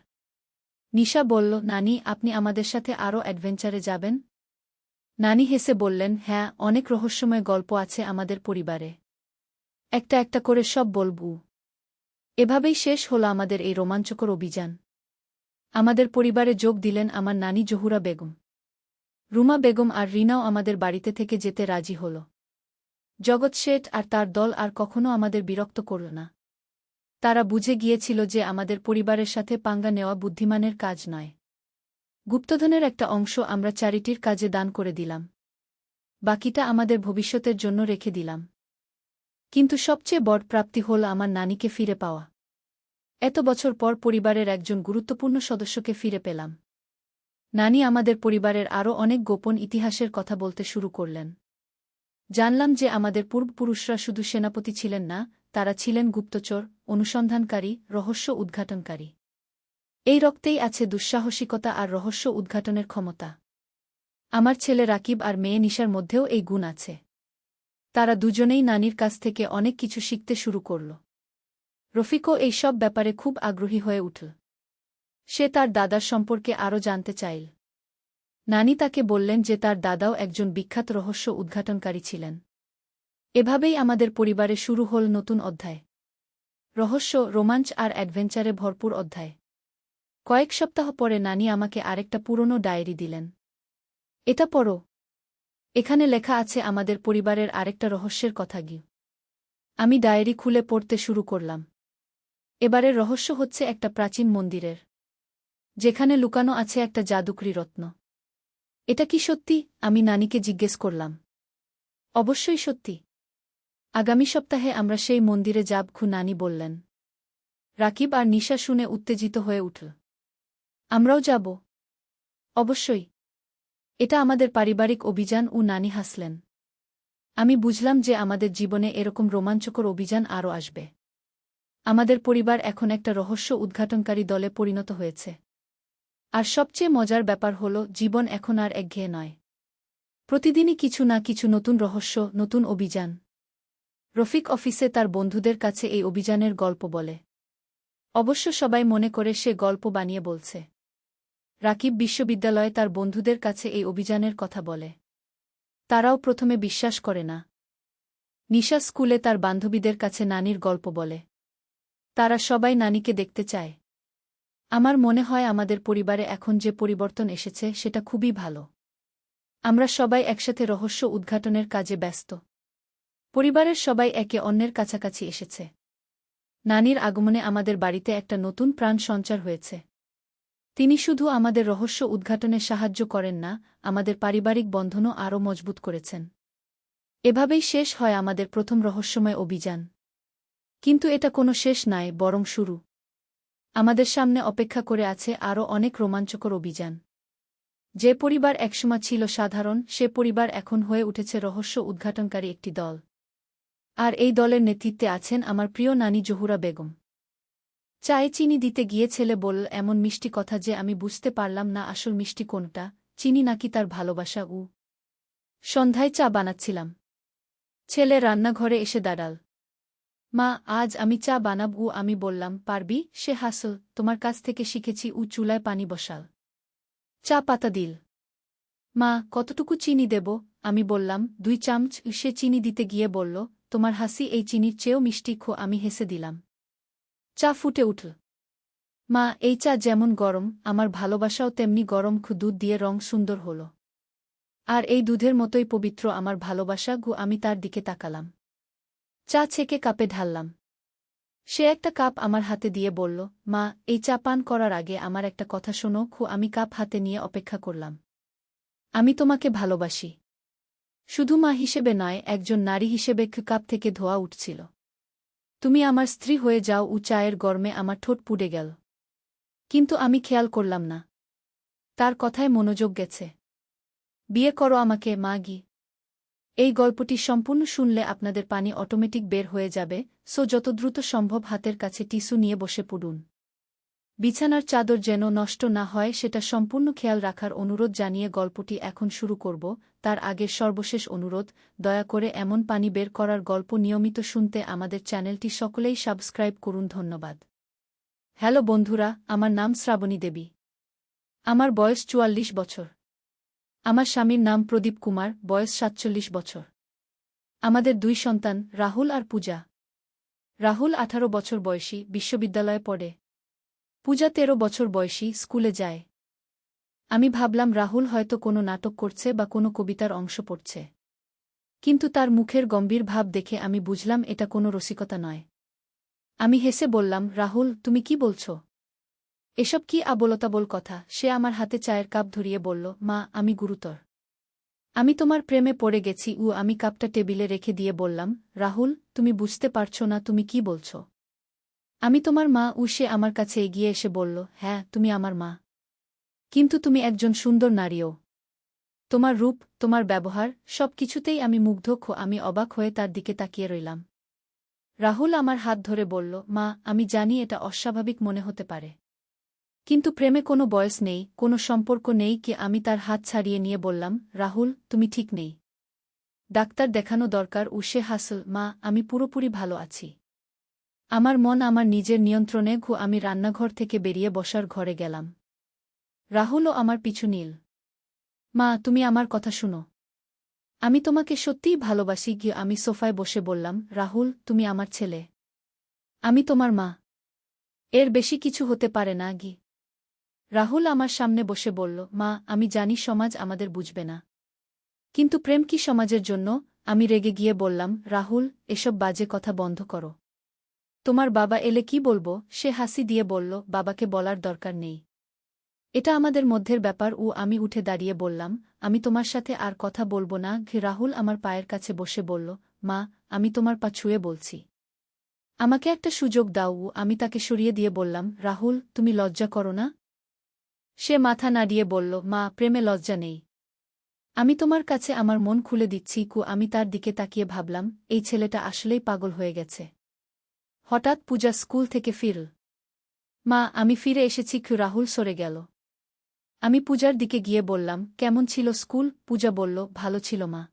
[SPEAKER 1] নিশা বলল, নানি, আপনি আমাদের সাথে আরও অ্যাডভেঞ্চারে যাবেন? নানি হেসে বললেন, হ্যাঁ, অনেক রহস্যময় গল্প আছে আমাদের পরিবারে। একটা একটা করে সব বলবো। এভাবেই শেষ হলো আমাদের এই রোমাঞ্চকর অভিযান। আমাদের পরিবারে যোগ দিলেন আমার নানি জহুরা বেগম। রুমা বেগম আর রিনাও আমাদের বাড়িতে থেকে যেতে রাজি হল। জগৎ শেঠ আর তার দল আর কখনো আমাদের বিরক্ত করল না। তারা বুঝে গিয়েছিল যে আমাদের পরিবারের সাথে পাঙ্গা নেওয়া বুদ্ধিমানের কাজ নয়। গুপ্তধনের একটা অংশ আমরা চ্যারিটির কাজে দান করে দিলাম। বাকিটা আমাদের ভবিষ্যতের জন্য রেখে দিলাম। কিন্তু সবচেয়ে বড় প্রাপ্তি হল আমার নানিকে ফিরে পাওয়া। এত বছর পর পরিবারের একজন গুরুত্বপূর্ণ সদস্যকে ফিরে পেলাম। নানি আমাদের পরিবারের আরও অনেক গোপন ইতিহাসের কথা বলতে শুরু করলেন। জানলাম যে আমাদের পূর্বপুরুষরা শুধু সেনাপতি ছিলেন না, তারা ছিলেন গুপ্তচর, অনুসন্ধানকারী, রহস্য উদ্ঘাটনকারী। এই রক্তেই আছে দুঃসাহসিকতা আর রহস্য উদ্ঘাটনের ক্ষমতা। আমার ছেলে রাকিব আর মেয়ে নিশার মধ্যেও এই গুণ আছে। তারা দুজনেই নানির কাছ থেকে অনেক কিছু শিখতে শুরু করল। রফিকও এই সব ব্যাপারে খুব আগ্রহী হয়ে উঠল। সে তার দাদার সম্পর্কে আরও জানতে চাইল। নানি তাকে বললেন যে তার দাদাও একজন বিখ্যাত রহস্য উদ্ঘাটনকারী ছিলেন। এভাবেই আমাদের পরিবারে শুরু হল নতুন অধ্যায়। রহস্য, রোমাঞ্চ আর অ্যাডভেঞ্চারে ভরপুর অধ্যায়। কয়েক সপ্তাহ পরে নানি আমাকে আরেকটা পুরনো ডায়েরি দিলেন। এটা পড়ো। এখানে লেখা আছে আমাদের পরিবারের আরেকটা রহস্যের কথা গি। আমি ডায়েরি খুলে পড়তে শুরু করলাম। এবারের রহস্য হচ্ছে একটা প্রাচীন মন্দিরের, যেখানে লুকানো আছে একটা জাদুকরি রত্ন। এটা কি সত্যি? আমি নানিকে জিজ্ঞেস করলাম। অবশ্যই সত্যি। আগামী সপ্তাহে আমরা সেই মন্দিরে যাব, নানি বললেন। রাকিব আর নিশা শুনে উত্তেজিত হয়ে উঠল। আমরাও যাব? অবশ্যই। এটা আমাদের পারিবারিক অভিযান। নানি হাসলেন। আমি বুঝলাম যে আমাদের জীবনে এরকম রোমাঞ্চকর অভিযান আরও আসবে। আমাদের পরিবার এখন একটা রহস্য উদ্ঘাটনকারী দলে পরিণত হয়েছে। আর সবচেয়ে মজার ব্যাপার হল, জীবন এখন আর একঘেয়ে নয়। প্রতিদিনই কিছু না কিছু নতুন রহস্য, নতুন অভিযান। রফিক অফিসে তার বন্ধুদের কাছে এই অভিযানের গল্প বলে। অবশ্য সবাই মনে করে সে গল্প বানিয়ে বলছে। রাকিব বিশ্ববিদ্যালয়ে তার বন্ধুদের কাছে এই অভিযানের কথা বলে। তারাও প্রথমে বিশ্বাস করে না। নিশা স্কুলে তার বান্ধবীদের কাছে নানির গল্প বলে। তারা সবাই নানিকে দেখতে চায়। আমার মনে হয় আমাদের পরিবারে এখন যে পরিবর্তন এসেছে সেটা খুবই ভালো। আমরা সবাই একসাথে রহস্য উদ্ঘাটনের কাজে ব্যস্ত। পরিবারের সবাই একে অন্যের কাছাকাছি এসেছে। নানির আগমনে আমাদের বাড়িতে একটা নতুন প্রাণ সঞ্চার হয়েছে। তিনি শুধু আমাদের রহস্য উদ্ঘাটনে সাহায্য করেন না, আমাদের পারিবারিক বন্ধনও আরও মজবুত করেছেন। এভাবেই শেষ হয় আমাদের প্রথম রহস্যময় অভিযান। কিন্তু এটা কোনো শেষ নয়, বরং শুরু। আমাদের সামনে অপেক্ষা করে আছে আরও অনেক রোমাঞ্চকর অভিযান। যে পরিবার একসময় ছিল সাধারণ, সে পরিবার এখন হয়ে উঠেছে রহস্য উদ্ঘাটনকারী একটি দল। আর এই দলের নেতৃত্বে আছেন আমার প্রিয় নানি জহুরা বেগম। চায়ে চিনি দিতে গিয়ে ছেলে বলল এমন মিষ্টি কথা যে আমি বুঝতে পারলাম না আসল মিষ্টি কোনটা, চিনি নাকি তার ভালোবাসা। সন্ধ্যায় চা বানাচ্ছিলাম। ছেলে রান্নাঘরে এসে দাঁড়াল। মা, আজ আমি চা বানাব। আমি বললাম, পারবি? সে হাসল, তোমার কাছ থেকে শিখেছি। চুলায় পানি বসাল, চা পাতা দিল। মা, কতটুকু চিনি দেব? আমি বললাম, 2 চামচ। সে চিনি দিতে গিয়ে বলল, তোমার হাসি এই চিনির চেয়েও মিষ্টি। আমি হেসে দিলাম। চা ফুটে উঠল। মা, এই চা যেমন গরম, আমার ভালোবাসাও তেমনি গরম। দুধ দিয়ে রং সুন্দর হল। আর এই দুধের মতোই পবিত্র আমার ভালোবাসা। আমি তার দিকে তাকালাম। চা ছেঁকে কাপে ঢাললাম। সে একটা কাপ আমার হাতে দিয়ে বলল, মা, এই চা পান করার আগে আমার একটা কথা শোনো। আমি কাপ হাতে নিয়ে অপেক্ষা করলাম। আমি তোমাকে ভালোবাসি। শুধু মা হিসেবে নয়, একজন নারী হিসেবে। কাপ থেকে ধোয়া উঠছিল। তুমি আমার স্ত্রী হয়ে যাও। চায়ের গরমে আমার ঠোঁট পুড়ে গেল। কিন্তু আমি খেয়াল করলাম না, তার কথায় মনোযোগ গেছে। বিয়ে করো আমাকে, মা। এই গল্পটি সম্পূর্ণ শুনলে আপনাদের পানি অটোমেটিক বের হয়ে যাবে। যত দ্রুত সম্ভব হাতের কাছে টিস্যু নিয়ে বসে পড়ুন। বিছানার চাদর যেন নষ্ট না হয় সেটা সম্পূর্ণ খেয়াল রাখার অনুরোধ জানিয়ে গল্পটি এখন শুরু করব। তার আগের সর্বশেষ অনুরোধ, দয়া করে এমন পানি বের করার গল্প নিয়মিত শুনতে আমাদের চ্যানেলটি সকলেই সাবস্ক্রাইব করুন। ধন্যবাদ। হ্যালো বন্ধুরা, আমার নাম শ্রাবণী দেবী। আমার বয়স 44 বছর। আমার স্বামীর নাম প্রদীপ কুমার, বয়স 47 বছর। আমাদের 2 সন্তান, রাহুল আর পূজা। রাহুল 18 বছর বয়সী, বিশ্ববিদ্যালয়ে পড়ে। পূজা 13 বছর বয়সী, স্কুলে যায়। আমি ভাবলাম রাহুল হয়তো কোনো নাটক করছে বা কোনো কবিতার অংশ পড়ছে। কিন্তু তার মুখের গম্ভীর ভাব দেখে আমি বুঝলাম এটা কোনো রসিকতা নয়। আমি হেসে বললাম, রাহুল, তুমি কি বলছ? এসব কি আবোলতাবোল কথা? সে আমার হাতে চায়ের কাপ ধরিয়ে বলল, মা, আমি গুরুতর। আমি তোমার প্রেমে পড়ে গেছি। আমি কাপটা টেবিলে রেখে দিয়ে বললাম, রাহুল, তুমি বুঝতে পারছো না তুমি কি বলছ? আমি তোমার মা। সে আমার কাছে এগিয়ে এসে বলল, হ্যাঁ, তুমি আমার মা। কিন্তু তুমি একজন সুন্দর নারীও। তোমার রূপ, তোমার ব্যবহার, সব কিছুতেই আমি মুগ্ধ। আমি অবাক হয়ে তার দিকে তাকিয়ে রইলাম। রাহুল আমার হাত ধরে বলল, মা, আমি জানি এটা অস্বাভাবিক মনে হতে পারে। কিন্তু প্রেমে কোনো বয়স নেই, কোনো সম্পর্ক নেই। আমি তার হাত ছাড়িয়ে নিয়ে বললাম, রাহুল, তুমি ঠিক নেই। ডাক্তার দেখানো দরকার। সে হাসল, মা, আমি পুরোপুরি ভালো আছি। আমার মন আমার নিজের নিয়ন্ত্রণে। আমি রান্নাঘর থেকে বেরিয়ে বসার ঘরে গেলাম। রাহুলও আমার পিছু নিল। মা, তুমি আমার কথা শুনো। আমি তোমাকে সত্যিই ভালোবাসি। আমি সোফায় বসে বললাম, রাহুল, তুমি আমার ছেলে। আমি তোমার মা। এর বেশি কিছু হতে পারে না। রাহুল আমার সামনে বসে বলল, মা, আমি জানি সমাজ আমাদের বুঝবে না। কিন্তু প্রেম কি সমাজের জন্য? আমি রেগে গিয়ে বললাম, রাহুল, এসব বাজে কথা বন্ধ করো। তোমার বাবা এলে কি বলবো? সে হাসি দিয়ে বলল, বাবাকে বলার দরকার নেই। এটা আমাদের মধ্যের ব্যাপার। আমি উঠে দাঁড়িয়ে বললাম, আমি তোমার সাথে আর কথা বলবো না। রাহুল আমার পায়ের কাছে বসে বলল, মা, আমি তোমার পা ছুঁয়ে বলছি, আমাকে একটা সুযোগ দাও। আমি তাকে সরিয়ে দিয়ে বললাম, রাহুল, তুমি লজ্জা করো না? সে মাথা নাড়িয়ে বলল, মা, প্রেমে লজ্জা নেই। আমি তোমার কাছে আমার মন খুলে দিচ্ছি। আমি তার দিকে তাকিয়ে ভাবলাম, এই ছেলেটা আসলেই পাগল হয়ে গেছে। হঠাৎ পূজা স্কুল থেকে ফিরল। মা, আমি ফিরে এসেছি। রাহুল সরে গেল। আমি পূজার দিকে গিয়ে বললাম, কেমন ছিল স্কুল? পূজা বলল, ভালো ছিল মা।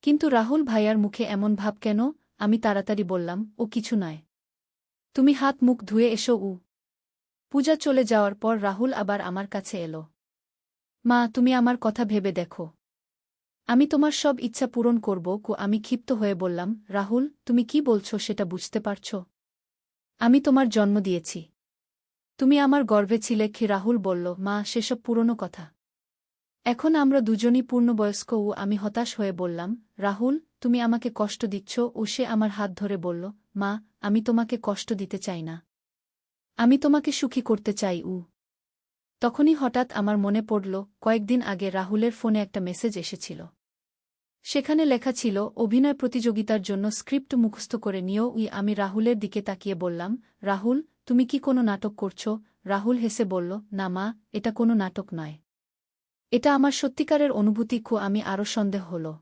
[SPEAKER 1] কিন্তু রাহুল ভাইয়ার মুখে এমন ভাব কেন? আমি তাড়াতাড়ি বললাম, ও কিছু নয়। তুমি হাত মুখ ধুয়ে এসো। পূজা চলে যাওয়ার পর রাহুল আবার আমার কাছে এলো। মা, তুমি আমার কথা ভেবে দেখো। আমি তোমার সব ইচ্ছা পূরণ করব। আমি ক্ষিপ্ত হয়ে বললাম, রাহুল, তুমি কি বলছো সেটা বুঝতে পারছ? আমি তোমার জন্ম দিয়েছি। তুমি আমার গর্ভে ছিলে। রাহুল বলল, মা, সেসব পুরনো কথা। এখন আমরা দুজনই পূর্ণবয়স্ক ও আমি হতাশ হয়ে বললাম, রাহুল, তুমি আমাকে কষ্ট দিচ্ছ। ও সে আমার হাত ধরে বলল, মা, আমি তোমাকে কষ্ট দিতে চাই না। আমি তোমাকে সুখী করতে চাই। তখনই হঠাৎ আমার মনে পড়ল, কয়েকদিন আগে রাহুলের ফোনে একটা মেসেজ এসেছিল। সেখানে লেখা ছিল, অভিনয় প্রতিযোগিতার জন্য স্ক্রিপ্ট মুখস্থ করে নিও। আমি রাহুলের দিকে তাকিয়ে বললাম, রাহুল, তুমি কি কোনো নাটক করছো? রাহুল হেসে বলল, না মা, এটা কোনো নাটক নয়। এটা আমার সত্যিকারের অনুভূতি। আমি আরও সন্দেহ হল।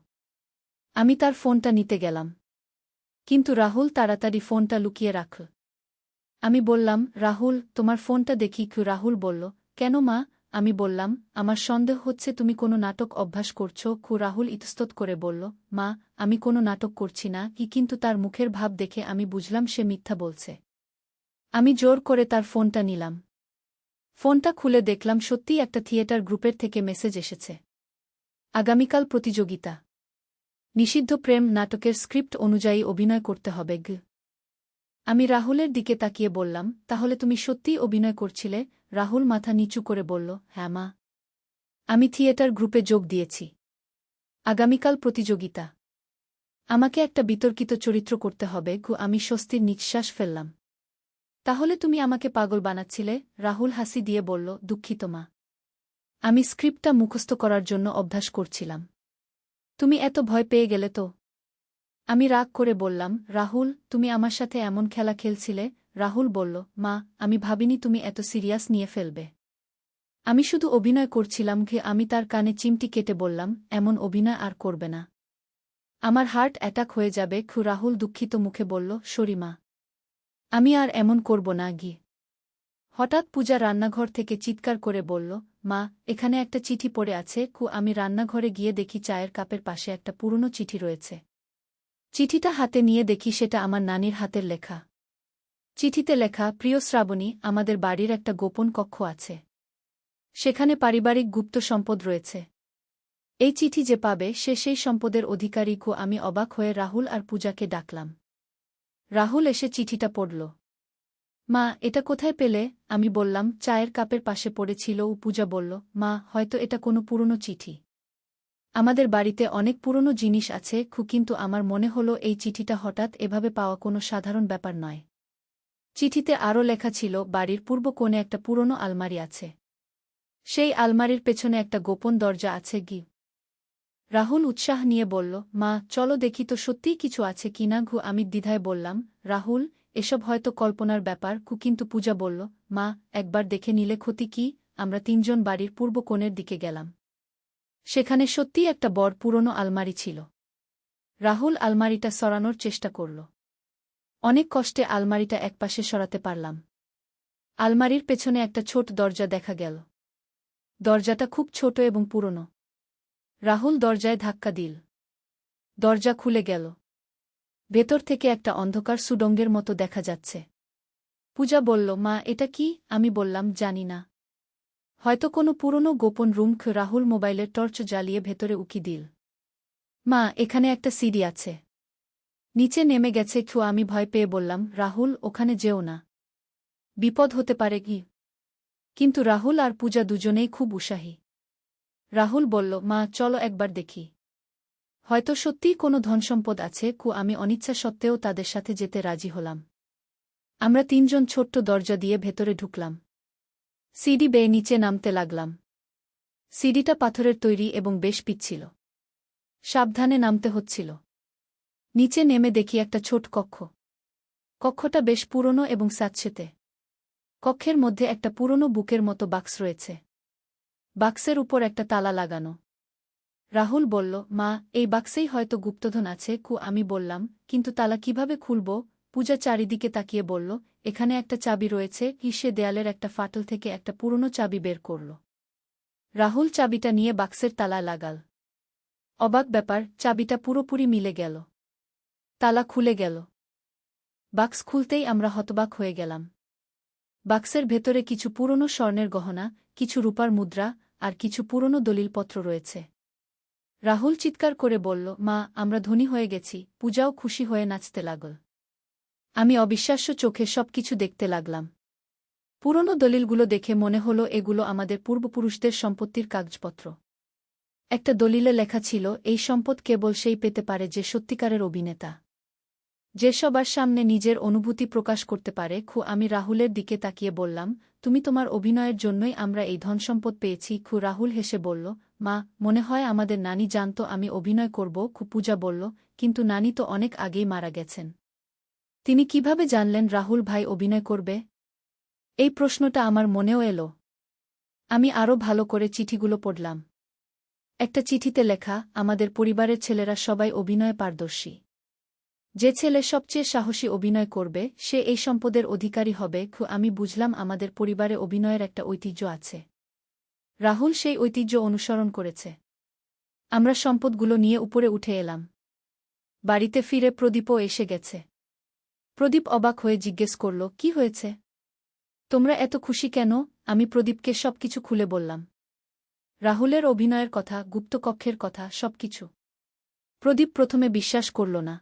[SPEAKER 1] আমি তার ফোনটা নিতে গেলাম। কিন্তু রাহুল তাড়াতাড়ি ফোনটা লুকিয়ে রাখল। আমি বললাম, রাহুল, তোমার ফোনটা দেখি। রাহুল বলল, কেন মা? আমি বললাম, আমার সন্দেহ হচ্ছে তুমি কোনো নাটক অভ্যাস করছো। রাহুল ইতস্তত করে বলল, মা, আমি কোনো নাটক করছি না। কিন্তু তার মুখের ভাব দেখে আমি বুঝলাম সে মিথ্যা বলছে। আমি জোর করে তার ফোনটা নিলাম। ফোনটা খুলে দেখলাম সত্যিই একটা থিয়েটার গ্রুপের থেকে মেসেজ এসেছে। আগামীকাল প্রতিযোগিতা। নিষিদ্ধ প্রেম নাটকের স্ক্রিপ্ট অনুযায়ী অভিনয় করতে হবে। আমি রাহুলের দিকে তাকিয়ে বললাম, তাহলে তুমি সত্যিই অভিনয় করছিলে? রাহুল মাথা নিচু করে বলল, হ্যাঁ মা। আমি থিয়েটার গ্রুপে যোগ দিয়েছি। আগামীকাল প্রতিযোগিতা। আমাকে একটা বিতর্কিত চরিত্র করতে হবে। আমি স্বস্তির নিঃশ্বাস ফেললাম। তাহলে তুমি আমাকে পাগল বানাচ্ছিলে? রাহুল হাসি দিয়ে বলল, দুঃখিত মা। আমি স্ক্রিপ্টটা মুখস্থ করার জন্য অভ্যাস করছিলাম। তুমি এত ভয় পেয়ে গেলে তো? আমি রাগ করে বললাম, রাহুল, তুমি আমার সাথে এমন খেলা খেলছিলে? রাহুল বলল, মা, আমি ভাবিনি তুমি এত সিরিয়াস নিয়ে ফেলবে। আমি শুধু অভিনয় করছিলাম। আমি তার কানে চিমটি কেটে বললাম, এমন অভিনয় আর করবে না। আমার হার্ট অ্যাটাক হয়ে যাবে। রাহুল দুঃখিত মুখে বলল, সরি মা। আমি আর এমন করব না। হঠাৎ পূজা রান্নাঘর থেকে চিৎকার করে বলল, মা, এখানে একটা চিঠি পড়ে আছে। আমি রান্নাঘরে গিয়ে দেখি চায়ের কাপের পাশে একটা পুরনো চিঠি রয়েছে। চিঠিটা হাতে নিয়ে দেখি সেটা আমার নানির হাতের লেখা। চিঠিতে লেখা, প্রিয় শ্রাবণী, আমাদের বাড়ির একটা গোপন কক্ষ আছে। সেখানে পারিবারিক গুপ্ত সম্পদ রয়েছে। এই চিঠি যে পাবে সে সেই সম্পদের অধিকারী। আমি অবাক হয়ে রাহুল আর পূজাকে ডাকলাম। রাহুল এসে চিঠিটা পড়ল। মা, এটা কোথায় পেলে? আমি বললাম, চায়ের কাপের পাশে পড়েছিল। পূজা বলল, মা, হয়তো এটা কোনো পুরনো চিঠি। আমাদের বাড়িতে অনেক পুরনো জিনিস আছে। কিন্তু আমার মনে হলো এই চিঠিটা হঠাৎ এভাবে পাওয়া কোনো সাধারণ ব্যাপার নয়। চিঠিতে আরও লেখা ছিল, বাড়ির পূর্ব কোণে একটা পুরনো আলমারি আছে। সেই আলমারির পেছনে একটা গোপন দরজা আছে। রাহুল উৎসাহ নিয়ে বলল, মা, চলো দেখি তো সত্যিই কিছু আছে কিনা। আমি দ্বিধায় বললাম, রাহুল, এসব হয়তো কল্পনার ব্যাপার। কিন্তু পূজা বলল, মা, একবার দেখে নিলে ক্ষতি কি? আমরা তিনজন বাড়ির পূর্ব কোণের দিকে গেলাম। সেখানে সত্যিই একটা বড় পুরনো আলমারি ছিল। রাহুল আলমারিটা সরানোর চেষ্টা করল। অনেক কষ্টে আলমারিটা একপাশে সরাতে পারলাম। আলমারির পেছনে একটা ছোট দরজা দেখা গেল। দরজাটা খুব ছোট এবং পুরনো। রাহুল দরজায় ধাক্কা দিল। দরজা খুলে গেল। ভেতর থেকে একটা অন্ধকার সুডঙ্গের মতো দেখা যাচ্ছে। পূজা বলল, মা, এটা কি? আমি বললাম, জানি না। হয়তো কোনো পুরনো গোপন রুম। রাহুল মোবাইলের টর্চ জ্বালিয়ে ভেতরে উকি দিল। মা, এখানে একটা সিডি আছে। নিচে নেমে গেছে। আমি ভয় পেয়ে বললাম, রাহুল, ওখানে যেও না। বিপদ হতে পারে। কিন্তু রাহুল আর পূজা দুজনেই খুব উৎসাহী। রাহুল বলল, মা, চলো একবার দেখি। হয়তো সত্যিই কোনো ধনসম্পদ আছে। আমি অনিচ্ছা সত্ত্বেও তাদের সাথে যেতে রাজি হলাম। আমরা তিনজন ছোট্ট দরজা দিয়ে ভেতরে ঢুকলাম। সিডি বেয়ে নিচে নামতে লাগলাম। সিডিটা পাথরের তৈরি এবং বেশ পিচ্ছিল। সাবধানে নামতে হচ্ছিল। নিচে নেমে দেখি একটা ছোট কক্ষ। কক্ষটা বেশ পুরনো এবং স্যাঁতসেঁতে। কক্ষের মধ্যে একটা পুরনো বুকের মতো বাক্স রয়েছে। বাক্সের উপর একটা তালা লাগানো। রাহুল বলল, মা, এই বাক্সেই হয়তো গুপ্তধন আছে। আমি বললাম, কিন্তু তালা কিভাবে খুলব? পূজা চারিদিকে তাকিয়ে বলল, এখানে একটা চাবি রয়েছে। সে দেয়ালের একটা ফাটল থেকে একটা পুরনো চাবি বের করল। রাহুল চাবিটা নিয়ে বাক্সের তালা লাগাল। অবাক ব্যাপার, চাবিটা পুরোপুরি মিলে গেল। তালা খুলে গেল। বাক্স খুলতেই আমরা হতবাক হয়ে গেলাম। বাক্সের ভেতরে কিছু পুরনো স্বর্ণের গহনা, কিছু রূপার মুদ্রা আর কিছু পুরনো দলিলপত্র রয়েছে। রাহুল চিৎকার করে বলল, মা, আমরা ধনী হয়ে গেছি। পূজাও খুশি হয়ে নাচতে লাগল। আমি অবিশ্বাস্য চোখে সবকিছু দেখতে লাগলাম। পুরনো দলিলগুলো দেখে মনে হলো এগুলো আমাদের পূর্বপুরুষদের সম্পত্তির কাগজপত্র। একটা দলিলে লেখা ছিল, এই সম্পদ কেবল সেই পেতে পারে যে সত্যিকারের অভিনেতা, যে সবার সামনে নিজের অনুভূতি প্রকাশ করতে পারে। আমি রাহুলের দিকে তাকিয়ে বললাম, তুমি তোমার অভিনয়ের জন্যই আমরা এই ধনসম্পদ পেয়েছি। রাহুল হেসে বলল, মা, মনে হয় আমাদের নানি জানত আমি অভিনয় করব। পূজা বলল, কিন্তু নানি তো অনেক আগেই মারা গেছেন। তিনি কিভাবে জানলেন রাহুল ভাই অভিনয় করবে? এই প্রশ্নটা আমার মনেও এলো। আমি আরও ভালো করে চিঠিগুলো পড়লাম। একটা চিঠিতে লেখা, আমাদের পরিবারের ছেলেরা সবাই অভিনয়ে পারদর্শী। যে ছেলে সবচেয়ে সাহসী অভিনয় করবে সে এই সম্পদের অধিকারী হবে। আমি বুঝলাম আমাদের পরিবারে অভিনয়ের একটা ঐতিহ্য আছে। রাহুল সেই ঐতিহ্য অনুসরণ করেছে। আমরা সম্পদগুলো নিয়ে উপরে উঠে এলাম। বাড়িতে ফিরে প্রদীপও এসে গেছে। প্রদীপ অবাক হয়ে জিজ্ঞেস করল, কি হয়েছে? তোমরা এত খুশি কেন? আমি প্রদীপকে সবকিছু খুলে বললাম। রাহুলের অভিনয়ের কথা, গুপ্তকক্ষের কথা, সবকিছু। প্রদীপ প্রথমে বিশ্বাস করল না,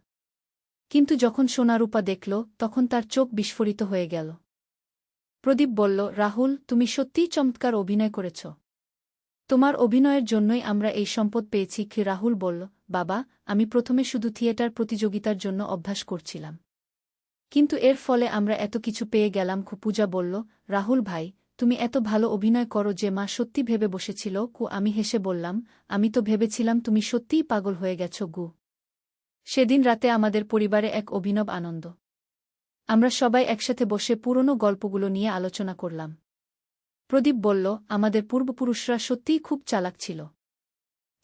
[SPEAKER 1] কিন্তু যখন সোনারূপা দেখল তখন তার চোখ বিস্ফোরিত হয়ে গেল। প্রদীপ বলল, রাহুল, তুমি সত্যিই চমৎকার অভিনয় করেছ। তোমার অভিনয়ের জন্যই আমরা এই সম্পদ পেয়েছি। রাহুল বলল, বাবা, আমি প্রথমে শুধু থিয়েটার প্রতিযোগিতার জন্য অভ্যাস করছিলাম, কিন্তু এর ফলে আমরা এত কিছু পেয়ে গেলাম। পূজা বলল, রাহুল ভাই, তুমি এত ভালো অভিনয় করো যে মা সত্যি ভেবে বসেছিল। আমি হেসে বললাম, আমি তো ভেবেছিলাম তুমি সত্যিই পাগল হয়ে গেছ গু। সেদিন রাতে আমাদের পরিবারে এক অভিনব আনন্দ। আমরা সবাই একসাথে বসে পুরনো গল্পগুলো নিয়ে আলোচনা করলাম। প্রদীপ বলল, আমাদের পূর্বপুরুষরা সত্যিই খুব চালাক ছিল।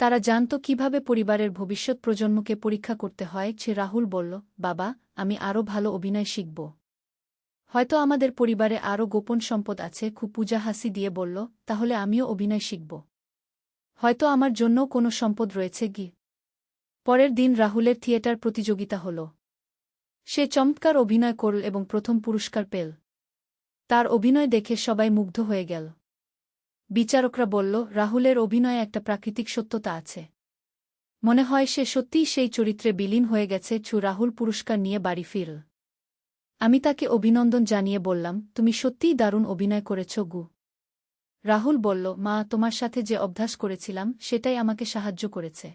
[SPEAKER 1] তারা জানত কিভাবে পরিবারের ভবিষ্যৎ প্রজন্মকে পরীক্ষা করতে হয়। রাহুল বলল, বাবা, আমি আরও ভালো অভিনয় শিখব। হয়তো আমাদের পরিবারে আরও গোপন সম্পদ আছে। পূজা হাসি দিয়ে বলল, তাহলে আমিও অভিনয় শিখব। হয়তো আমার জন্যও কোনো সম্পদ রয়েছে গি। পরের দিন রাহুলের থিয়েটার প্রতিযোগিতা হল। সে চমৎকার অভিনয় করল এবং প্রথম পুরস্কার পেল। তার অভিনয় দেখে সবাই মুগ্ধ হয়ে গেল। বিচারকরা বলল, রাহুলের অভিনয়ে একটা প্রাকৃতিক সত্যতা আছে। মনে হয় সে সত্যিই সেই চরিত্রে বিলীন হয়ে গেছে। রাহুল পুরস্কার নিয়ে বাড়ি ফিরল। আমি তাকে অভিনন্দন জানিয়ে বললাম, তুমি সত্যিই দারুণ অভিনয় করেছ গু। রাহুল বলল, মা, তোমার সাথে যে অভ্যাস করেছিলাম সেটাই আমাকে সাহায্য করেছে।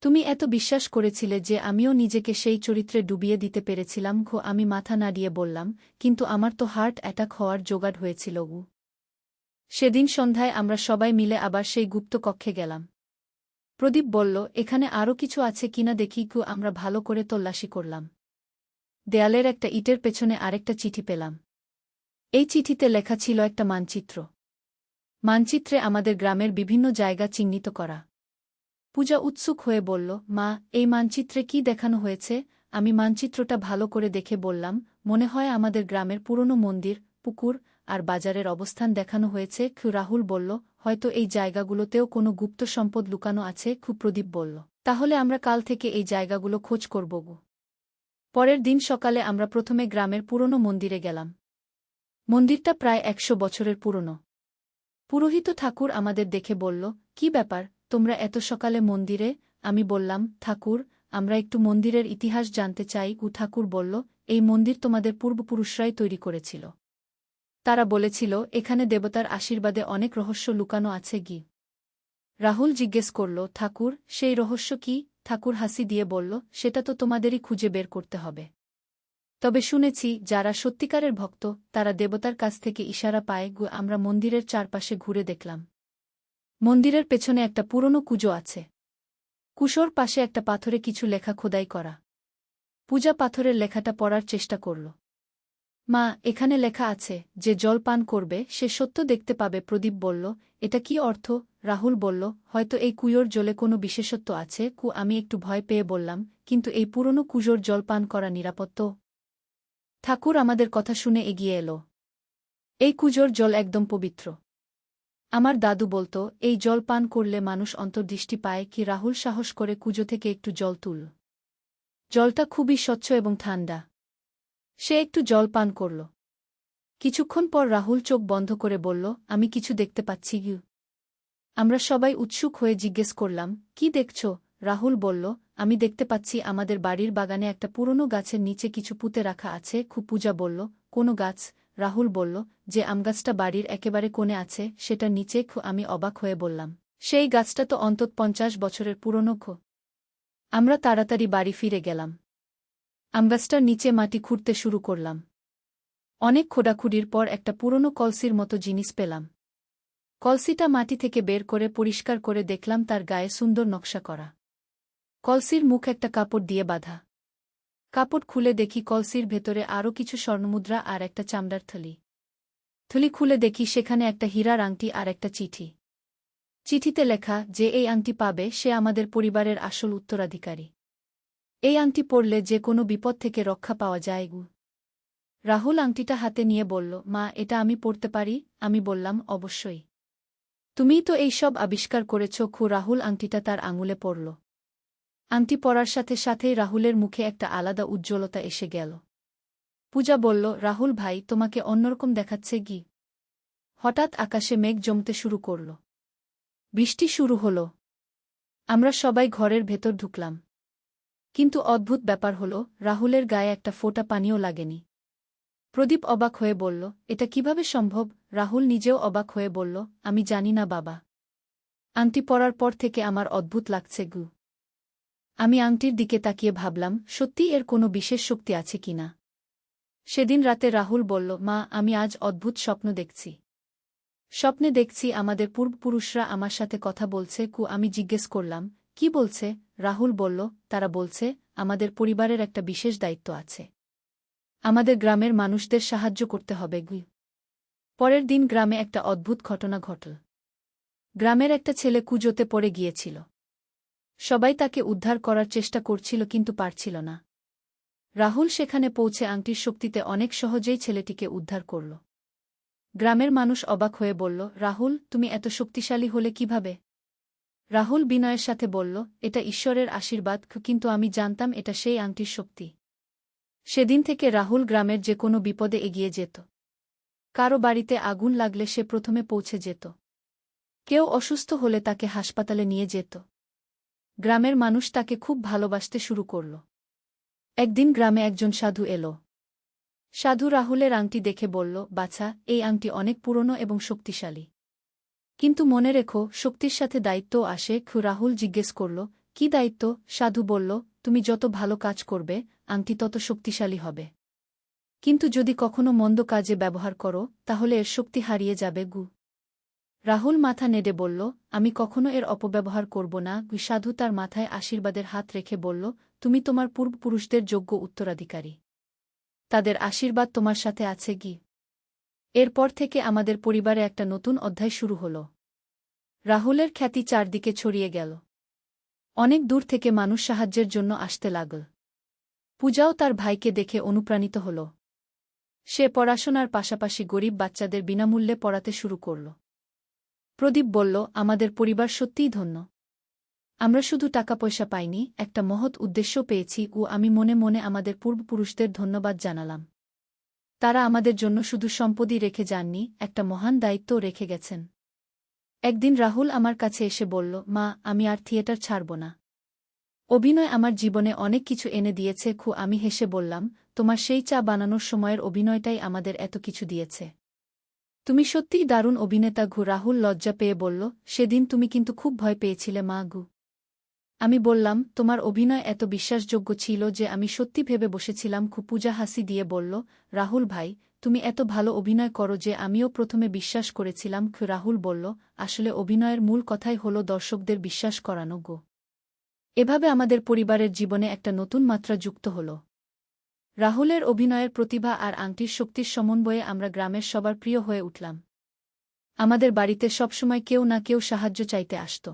[SPEAKER 1] তুমি এত বিশ্বাস করেছিলে যে আমিও নিজেকে সেই চরিত্রে ডুবিয়ে দিতে পেরেছিলাম। আমি মাথা নাড়িয়ে বললাম, কিন্তু আমার তো হার্ট অ্যাটাক হওয়ার জোগাড় হয়েছিল গু। সেদিন সন্ধ্যায় আমরা সবাই মিলে আবার সেই গুপ্ত কক্ষে গেলাম। প্রদীপ বলল, এখানে আরও কিছু আছে কিনা দেখি। আমরা ভালো করে তল্লাশি করলাম। দেয়ালের একটা ইটের পেছনে আরেকটা চিঠি পেলাম। এই চিঠিতে লেখা ছিল একটা মানচিত্র। মানচিত্রে আমাদের গ্রামের বিভিন্ন জায়গা চিহ্নিত করা। পূজা উৎসুক হয়ে বলল, মা, এই মানচিত্রে কি দেখানো হয়েছে? আমি মানচিত্রটা ভালো করে দেখে বললাম, মনে হয় আমাদের গ্রামের পুরনো মন্দির, পুকুর আর বাজারের অবস্থান দেখানো হয়েছে। রাহুল বলল, হয়তো এই জায়গাগুলোতেও কোনো গুপ্ত সম্পদ লুকানো আছে। প্রদীপ বলল, তাহলে আমরা কাল থেকে এই জায়গাগুলো খোঁজ করব গো। পরের দিন সকালে আমরা প্রথমে গ্রামের পুরনো মন্দিরে গেলাম। মন্দিরটা প্রায় 100 বছরের পুরনো। পুরোহিত ঠাকুর আমাদের দেখে বলল, কি ব্যাপার, তোমরা এত সকালে মন্দিরে? আমি বললাম, ঠাকুর, আমরা একটু মন্দিরের ইতিহাস জানতে চাই। ঠাকুর বলল, এই মন্দির তোমাদের পূর্বপুরুষরাই তৈরি করেছিল। তারা বলেছিল এখানে দেবতার আশীর্বাদে অনেক রহস্য লুকানো আছে গি। রাহুল জিজ্ঞেস করল, ঠাকুর, সেই রহস্য কি? ঠাকুর হাসি দিয়ে বলল, সেটা তো তোমাদেরই খুঁজে বের করতে হবে। তবে শুনেছি যারা সত্যিকারের ভক্ত তারা দেবতার কাছ থেকে ইশারা পায়। আমরা মন্দিরের চারপাশে ঘুরে দেখলাম। মন্দিরের পেছনে একটা পুরনো কুজো আছে। কুশোর পাশে একটা পাথরে কিছু লেখা খোদাই করা। পূজা পাথরের লেখাটা পড়ার চেষ্টা করল। মা, এখানে লেখা আছে, যে জল পান করবে সে সত্য দেখতে পাবে। প্রদীপ বলল, এটা কি অর্থ? রাহুল বলল, হয়তো এই কুয়োর জলে কোনো বিশেষত্ব আছে। আমি একটু ভয় পেয়ে বললাম, কিন্তু এই পুরনো কুজোর জল পান করা নিরাপদ তো? ঠাকুর আমাদের কথা শুনে এগিয়ে এলো। এই কুজোর জল একদম পবিত্র। আমার দাদু বলতো, এই জল পান করলে মানুষ অন্তর্দৃষ্টি পায়। রাহুল সাহস করে কুজো থেকে একটু জল তুল। জলটা খুবই স্বচ্ছ এবং ঠান্ডা। সে একটু জল পান করল। কিছুক্ষণ পর রাহুল চোখ বন্ধ করে বলল, আমি কিছু দেখতে পাচ্ছি গু। আমরা সবাই উৎসুক হয়ে জিজ্ঞেস করলাম, কি দেখছ? রাহুল বলল, আমি দেখতে পাচ্ছি আমাদের বাড়ির বাগানে একটা পুরনো গাছের নিচে কিছু পুঁতে রাখা আছে। পূজা বলল, কোনো গাছ? রাহুল বলল, যে আমগাছটা বাড়ির একেবারে কোণে আছে সেটার নিচে। আমি অবাক হয়ে বললাম, সেই গাছটা তো অন্তত 50 বছরের পুরনো ঘো। আমরা তাড়াতাড়ি বাড়ি ফিরে গেলাম। আমগাছটার নিচে মাটি খুঁড়তে শুরু করলাম। অনেক খোঁড়াখুড়ির পর একটা পুরনো কলসির মতো জিনিস পেলাম। কলসিটা মাটি থেকে বের করে পরিষ্কার করে দেখলাম তার গায়ে সুন্দর নকশা করা। কলসির মুখ একটা কাপড় দিয়ে বাঁধা। কাপড় খুলে দেখি কলসির ভেতরে আরও কিছু স্বর্ণমুদ্রা আর একটা চামড়ার থলি। থলি খুলে দেখি সেখানে একটা হীরার আংটি আর একটা চিঠি। চিঠিতে লেখা, যে এই আংটি পাবে সে আমাদের পরিবারের আসল উত্তরাধিকারী। এই আংটি পরলে যে কোনো বিপদ থেকে রক্ষা পাওয়া যায়। রাহুল আংটিটা হাতে নিয়ে বলল, মা, এটা আমি পরতে পারি? আমি বললাম, অবশ্যই। তুমিই তো এই সব আবিষ্কার করেছ। রাহুল আংটিটা তার আঙুলে পরল। আংটি পরার সাথে সাথেই রাহুলের মুখে একটা আলাদা উজ্জ্বলতা এসে গেল। পূজা বলল, রাহুল ভাই, তোমাকে অন্যরকম দেখাচ্ছে কি? হঠাৎ আকাশে মেঘ জমতে শুরু করল। বৃষ্টি শুরু হল। আমরা সবাই ঘরের ভেতর ঢুকলাম। কিন্তু অদ্ভুত ব্যাপার হল, রাহুলের গায়ে একটা ফোঁটা পানিও লাগেনি। প্রদীপ অবাক হয়ে বলল, এটা কিভাবে সম্ভব? রাহুল নিজেও অবাক হয়ে বলল, আমি জানি না বাবা। আংটি পরার পর থেকে আমার অদ্ভুত লাগছে। আমি আংটির দিকে তাকিয়ে ভাবলাম, সত্যি এর কোনো বিশেষ শক্তি আছে কিনা। সেদিন রাতে রাহুল বলল, মা, আমি আজ অদ্ভুত স্বপ্ন দেখছি। স্বপ্নে দেখছি আমাদের পূর্বপুরুষরা আমার সাথে কথা বলছে। আমি জিজ্ঞেস করলাম, কি বলছে? রাহুল বলল, তারা বলছে, আমাদের পরিবারের একটা বিশেষ দায়িত্ব আছে। আমাদের গ্রামের মানুষদের সাহায্য করতে হবে। পরের দিন গ্রামে একটা অদ্ভুত ঘটনা ঘটল। গ্রামের একটা ছেলে কুজোতে পড়ে গিয়েছিল। সবাই তাকে উদ্ধার করার চেষ্টা করছিল কিন্তু পারছিল না। রাহুল সেখানে পৌঁছে আংটির শক্তিতে অনেক সহজেই ছেলেটিকে উদ্ধার করল। গ্রামের মানুষ অবাক হয়ে বলল, রাহুল, তুমি এত শক্তিশালী হলে কিভাবে? রাহুল বিনয়ের সাথে বলল, এটা ঈশ্বরের আশীর্বাদ, কিন্তু আমি জানতাম এটা সেই আংটির শক্তি। সেদিন থেকে রাহুল গ্রামের যে কোনো বিপদে এগিয়ে যেত। কারো বাড়িতে আগুন লাগলে সে প্রথমে পৌঁছে যেত। কেউ অসুস্থ হলে তাকে হাসপাতালে নিয়ে যেত। গ্রামের মানুষ তাকে খুব ভালোবাসতে শুরু করল। একদিন গ্রামে একজন সাধু এলো। সাধু রাহুলের আংটি দেখে বলল, বাছা, এই আংটি অনেক পুরনো এবং শক্তিশালী। কিন্তু মনে রেখো, শক্তির সাথে দায়িত্বও আসে। রাহুল জিজ্ঞেস করল, কি দায়িত্ব? সাধু বলল, তুমি যত ভালো কাজ করবে, আংটি তত শক্তিশালী হবে। কিন্তু যদি কখনো মন্দ কাজে ব্যবহার করো, তাহলে এর শক্তি হারিয়ে যাবে। রাহুল মাথা নেড়ে বলল, আমি কখনো এর অপব্যবহার করব না। সাধু তার মাথায় আশীর্বাদের হাত রেখে বলল, তুমি তোমার পূর্বপুরুষদের যোগ্য উত্তরাধিকারী। তাদের আশীর্বাদ তোমার সাথে আছে। এরপর থেকে আমাদের পরিবারে একটা নতুন অধ্যায় শুরু হল। রাহুলের খ্যাতি চারদিকে ছড়িয়ে গেল। অনেক দূর থেকে মানুষ সাহায্যের জন্য আসতে লাগল। পূজাও তার ভাইকে দেখে অনুপ্রাণিত হল। সে পড়াশোনার পাশাপাশি গরিব বাচ্চাদের বিনামূল্যে পড়াতে শুরু করল। প্রদীপ বলল, আমাদের পরিবার সত্যিই ধন্য। আমরা শুধু টাকা পয়সা পাইনি, একটা মহৎ উদ্দেশ্য পেয়েছি। আমি মনে মনে আমাদের পূর্বপুরুষদের ধন্যবাদ জানালাম। তারা আমাদের জন্য শুধু সম্পদই রেখে যাননি, একটা মহান দায়িত্বও রেখে গেছেন। একদিন রাহুল আমার কাছে এসে বলল, মা, আমি আর থিয়েটার ছাড়ব না। অভিনয় আমার জীবনে অনেক কিছু এনে দিয়েছে। আমি হেসে বললাম, তোমার সেই চা বানানোর সময়ের অভিনয়টাই আমাদের এত কিছু দিয়েছে। তুমি সত্যিই দারুণ অভিনেতা। রাহুল লজ্জা পেয়ে বলল, সেদিন তুমি কিন্তু খুব ভয় পেয়েছিলে মা। আমি বললাম, তোমার অভিনয় এত বিশ্বাসযোগ্য ছিল যে আমি সত্যি ভেবে বসেছিলাম। পূজা হাসি দিয়ে বলল, রাহুল ভাই, তুমি এত ভালো অভিনয় করো যে আমিও প্রথমে বিশ্বাস করেছিলাম। রাহুল বলল, আসলে অভিনয়ের মূল কথাই হল দর্শকদের বিশ্বাস করানো। এভাবে আমাদের পরিবারের জীবনে একটা নতুন মাত্রা যুক্ত হল। রাহুলের অভিনয়ের প্রতিভা আর আংটির শক্তির সমন্বয়ে আমরা গ্রামের সবার প্রিয় হয়ে উঠলাম। আমাদের বাড়িতে সবসময় কেউ না কেউ সাহায্য চাইতে আসত।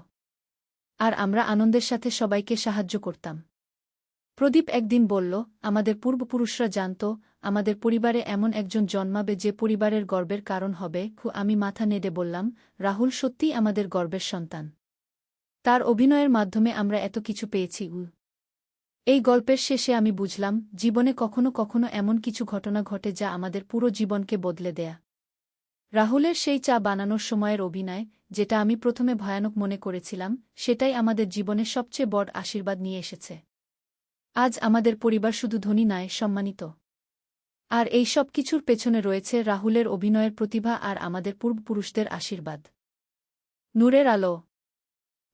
[SPEAKER 1] আর আমরা আনন্দের সাথে সবাইকে সাহায্য করতাম। প্রদীপ একদিন বলল, আমাদের পূর্বপুরুষরা জানত, আমাদের পরিবারে এমন একজন জন্মাবে যে পরিবারের গর্বের কারণ হবে। আমি মাথা নেড়ে বললাম, রাহুল সত্যিই আমাদের গর্বের সন্তান। তার অভিনয়ের মাধ্যমে আমরা এত কিছু পেয়েছি। এই গল্পের শেষে আমি বুঝলাম, জীবনে কখনো কখনো এমন কিছু ঘটনা ঘটে যা আমাদের পুরো জীবনকে বদলে দেয়া। রাহুলের সেই চা বানানোর সময়ের অভিনয়, যেটা আমি প্রথমে ভয়ানক মনে করেছিলাম, সেটাই আমাদের জীবনে সবচেয়ে বড় আশীর্বাদ নিয়ে এসেছে। আজ আমাদের পরিবার শুধু ধনী নয়, সম্মানিত। আর এই সব কিছুর পেছনে রয়েছে রাহুলের অভিনয়ের প্রতিভা আর আমাদের পূর্বপুরুষদের আশীর্বাদ। নূরের আলো।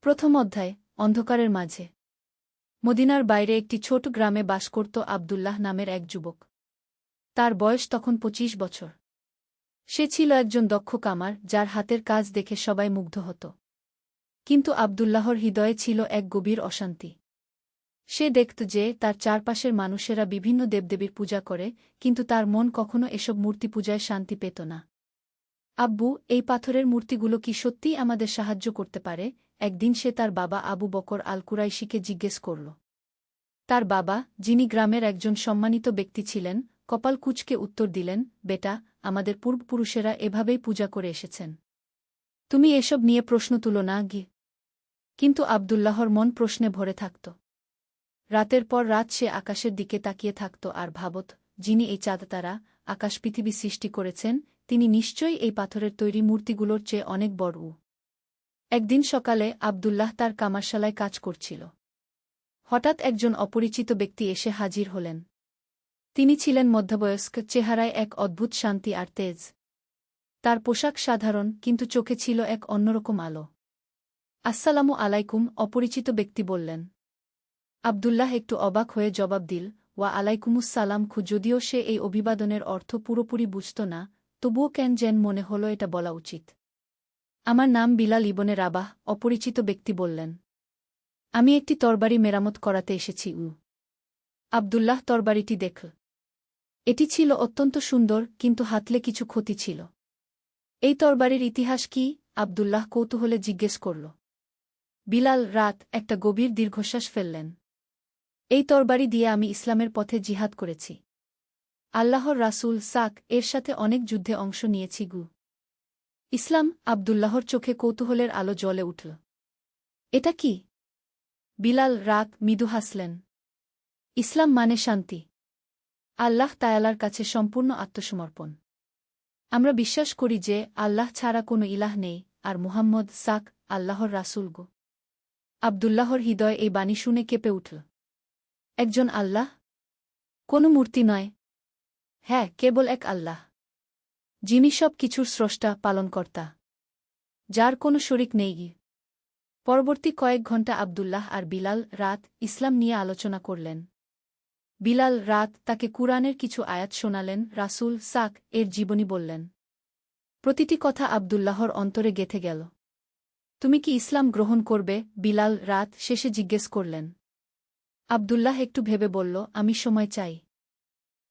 [SPEAKER 1] প্রথম অধ্যায় অন্ধকারের মাঝে। মদিনার বাইরে একটি ছোট গ্রামে বাস করত আবদুল্লাহ নামের এক যুবক। তার বয়স তখন ২৫ বছর। সে ছিল একজন দক্ষ কামার, যার হাতের কাজ দেখে সবাই মুগ্ধ হতো। কিন্তু আবদুল্লাহর হৃদয়ে ছিল এক গভীর অশান্তি। সে দেখত যে তার চারপাশের মানুষেরা বিভিন্ন দেবদেবীর পূজা করে, কিন্তু তার মন কখনো এসব মূর্তি পূজায় শান্তি পেত না। আব্বু, এই পাথরের মূর্তিগুলো কি সত্যিই আমাদের সাহায্য করতে পারে? একদিন সে তার বাবা আবু বকর আল কুরাইশিকে জিজ্ঞেস করল। তার বাবা, যিনি গ্রামের একজন সম্মানিত ব্যক্তি ছিলেন, কপাল কুঁচকে উত্তর দিলেন, বেটা, আমাদের পূর্বপুরুষেরা এভাবেই পূজা করে এসেছেন। তুমি এসব নিয়ে প্রশ্ন তুলো না গি। কিন্তু আবদুল্লাহর মন প্রশ্নে ভরে থাকত। রাতের পর রাত সে আকাশের দিকে তাকিয়ে থাকত আর ভাবত, যিনি এই চাঁদতারা, আকাশ পৃথিবী সৃষ্টি করেছেন, তিনি নিশ্চয়ই এই পাথরের তৈরি মূর্তিগুলোর চেয়ে অনেক বড়। একদিন সকালে আবদুল্লাহ তার কামারশালায় কাজ করছিল। হঠাৎ একজন অপরিচিত ব্যক্তি এসে হাজির হলেন। তিনি ছিলেন মধ্যবয়স্ক, চেহারায় এক অদ্ভুত শান্তি আর তেজ। তার পোশাক সাধারণ, কিন্তু চোখে ছিল এক অন্যরকম আলো। আসসালামু আলাইকুম, অপরিচিত ব্যক্তি বললেন। আবদুল্লাহ একটু অবাক হয়ে জবাব দিল, ওয়া আলাইকুমুসসালাম। যদিও সে এই অভিবাদনের অর্থ পুরোপুরি বুঝত না, তবুও কেন যেন মনে হল এটা বলা উচিত। আমার নাম বিলাল ইবনে রাবাহ, অপরিচিত ব্যক্তি বললেন। আমি একটি তরবারি মেরামত করাতে এসেছি। আবদুল্লাহ তরবারিটি দেখল। এটি ছিল অত্যন্ত সুন্দর, কিন্তু হাতলে কিছু ক্ষতি ছিল। এই তরবারির ইতিহাস কি? আবদুল্লাহ কৌতূহলে জিজ্ঞেস করল। বিলাল রাত একটা গভীর দীর্ঘশ্বাস ফেললেন। এই তরবারি দিয়ে আমি ইসলামের পথে জিহাদ করেছি। আল্লাহর রাসূল এর সাথে অনেক যুদ্ধে অংশ নিয়েছি। ইসলাম? আবদুল্লাহর চোখে কৌতূহলের আলো জ্বলে উঠল। এটা কি? বিলাল মৃদু হাসলেন। ইসলাম মানে শান্তি। আল্লাহ তায়ালার কাছে সম্পূর্ণ আত্মসমর্পণ। আমরা বিশ্বাস করি যে আল্লাহ ছাড়া কোনো ইলাহ নেই, আর মুহাম্মদ আল্লাহর রাসূল। আবদুল্লাহর হৃদয় এই বাণী শুনে কেঁপে উঠল। একজন আল্লাহ? কোনো মূর্তি নয়। হ্যাঁ, কেবল এক আল্লাহ, যিনি সব কিছুর স্রষ্টা, পালনকর্তা, যার কোনো শরিক নেই। পরবর্তী কয়েক ঘণ্টা আবদুল্লাহ আর বিলাল ইসলাম নিয়ে আলোচনা করলেন। বিলাল তাকে কুরআনের কিছু আয়াত শোনালেন, রাসূল এর জীবনী বললেন। প্রতিটি কথা আবদুল্লাহর অন্তরে গেঁথে গেল। তুমি কি ইসলাম গ্রহণ করবে? বিলাল শেষে জিজ্ঞেস করলেন। আবদুল্লাহ একটু ভেবে বলল, আমি সময় চাই।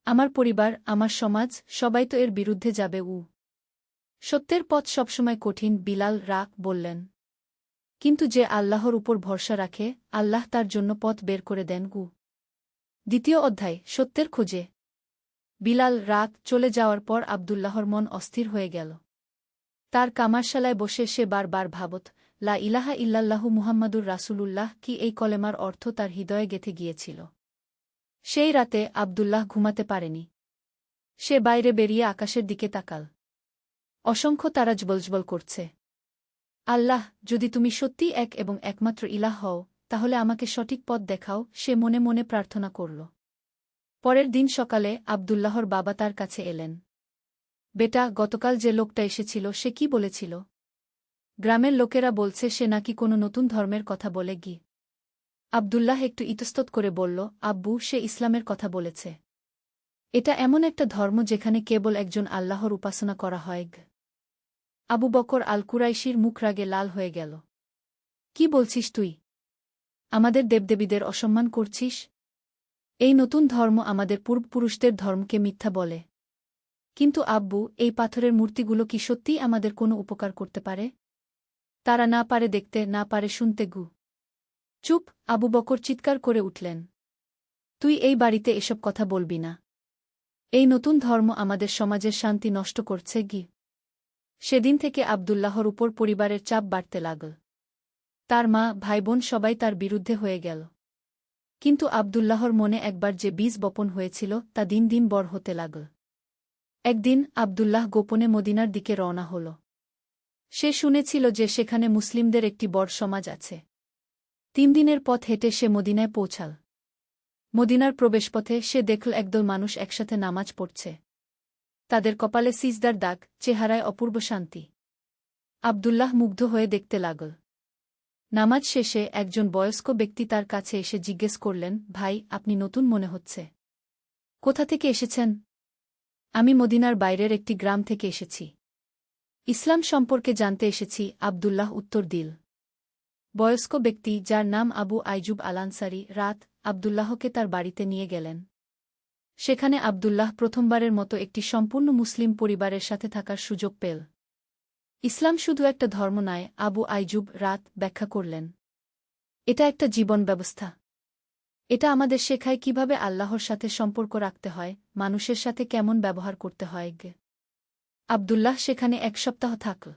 [SPEAKER 1] আমার পরিবার, আমার সমাজ, সবাই তো এর বিরুদ্ধে যাবে। সত্যের পথ সবসময় কঠিন, বিলাল বললেন। কিন্তু যে আল্লাহর উপর ভরসা রাখে, আল্লাহ তার জন্য পথ বের করে দেন। দ্বিতীয় অধ্যায় সত্যের খোঁজে। বিলাল চলে যাওয়ার পর আবদুল্লাহর মন অস্থির হয়ে গেল। তার কামারশালায় বসে সে বারবার ভাবত, লা ইলাহা ইল্লাল্লাহু মুহাম্মাদুর রাসূলুল্লাহ, কি এই কলেমার অর্থ তার হৃদয়ে গেঁথে গিয়েছিল। সেই রাতে আবদুল্লাহ ঘুমাতে পারেনি। সে বাইরে বেরিয়ে আকাশের দিকে তাকাল। অসংখ্য তারা জ্বলজ্বল করছে। আল্লাহ, যদি তুমি সত্যিই এক এবং একমাত্র ইলাহ হও, তাহলে আমাকে সঠিক পথ দেখাও, সে মনে মনে প্রার্থনা করল। পরের দিন সকালে আবদুল্লাহর বাবা তার কাছে এলেন। বেটা, গতকাল যে লোকটা এসেছিল সে কি বলেছিল? গ্রামের লোকেরা বলছে সে নাকি কোনো নতুন ধর্মের কথা বলে। আবদুল্লাহ একটু ইতস্তত করে বলল, আব্বু, সে ইসলামের কথা বলেছে। এটা এমন একটা ধর্ম যেখানে কেবল একজন আল্লাহর উপাসনা করা হয়। আবু বকর আল কুরাইশির মুখ রাগে লাল হয়ে গেল। কি বলছিস তুই? আমাদের দেবদেবীদের অসম্মান করছিস? এই নতুন ধর্ম আমাদের পূর্বপুরুষদের ধর্মকে মিথ্যা বলে। কিন্তু আব্বু, এই পাথরের মূর্তিগুলো কি সত্যিই আমাদের কোনো উপকার করতে পারে? তারা না পারে দেখতে, না পারে শুনতে। চুপ! আবু বকর চিৎকার করে উঠলেন। তুই এই বাড়িতে এসব কথা বলবি না। এই নতুন ধর্ম আমাদের সমাজের শান্তি নষ্ট করছে। সেদিন থেকে আবদুল্লাহর উপর পরিবারের চাপ বাড়তে লাগল। তার মা, ভাইবোন সবাই তার বিরুদ্ধে হয়ে গেল। কিন্তু আবদুল্লাহর মনে একবার যে বীজ বপন হয়েছিল তা দিন দিন বড় হতে লাগল। একদিন আবদুল্লাহ গোপনে মদিনার দিকে রওনা হল। সে শুনেছিল যে সেখানে মুসলিমদের একটি বড় সমাজ আছে। 3 দিনের পথ হেঁটে সে মদিনায় পৌঁছাল। মদিনার প্রবেশপথে সে দেখল একদল মানুষ একসাথে নামাজ পড়ছে। তাদের কপালে সিজদার দাগ, চেহারায় অপূর্ব শান্তি। আবদুল্লাহ মুগ্ধ হয়ে দেখতে লাগল। নামাজ শেষে একজন বয়স্ক ব্যক্তি তার কাছে এসে জিজ্ঞেস করলেন, ভাই, আপনি নতুন মনে হচ্ছে। কোথা থেকে এসেছেন? আমি মদিনার বাইরের একটি গ্রাম থেকে এসেছি। ইসলাম সম্পর্কে জানতে এসেছি, আবদুল্লাহ উত্তর দিল। বয়স্ক ব্যক্তি, যার নাম আবু আইজুব আল আনসারী, রাত আবদুল্লাহকে তার বাড়িতে নিয়ে গেলেন। সেখানে আবদুল্লাহ প্রথমবারের মতো একটি সম্পূর্ণ মুসলিম পরিবারের সাথে থাকার সুযোগ পেল। ইসলাম শুধু একটা ধর্ম নয়, আবু আইজুব রাত ব্যাখ্যা করলেন। এটা একটা জীবন ব্যবস্থা। এটা আমাদের শেখায় কিভাবে আল্লাহর সাথে সম্পর্ক রাখতে হয়, মানুষের সাথে কেমন ব্যবহার করতে হয়। আবদুল্লাহ সেখানে 1 সপ্তাহ থাকল।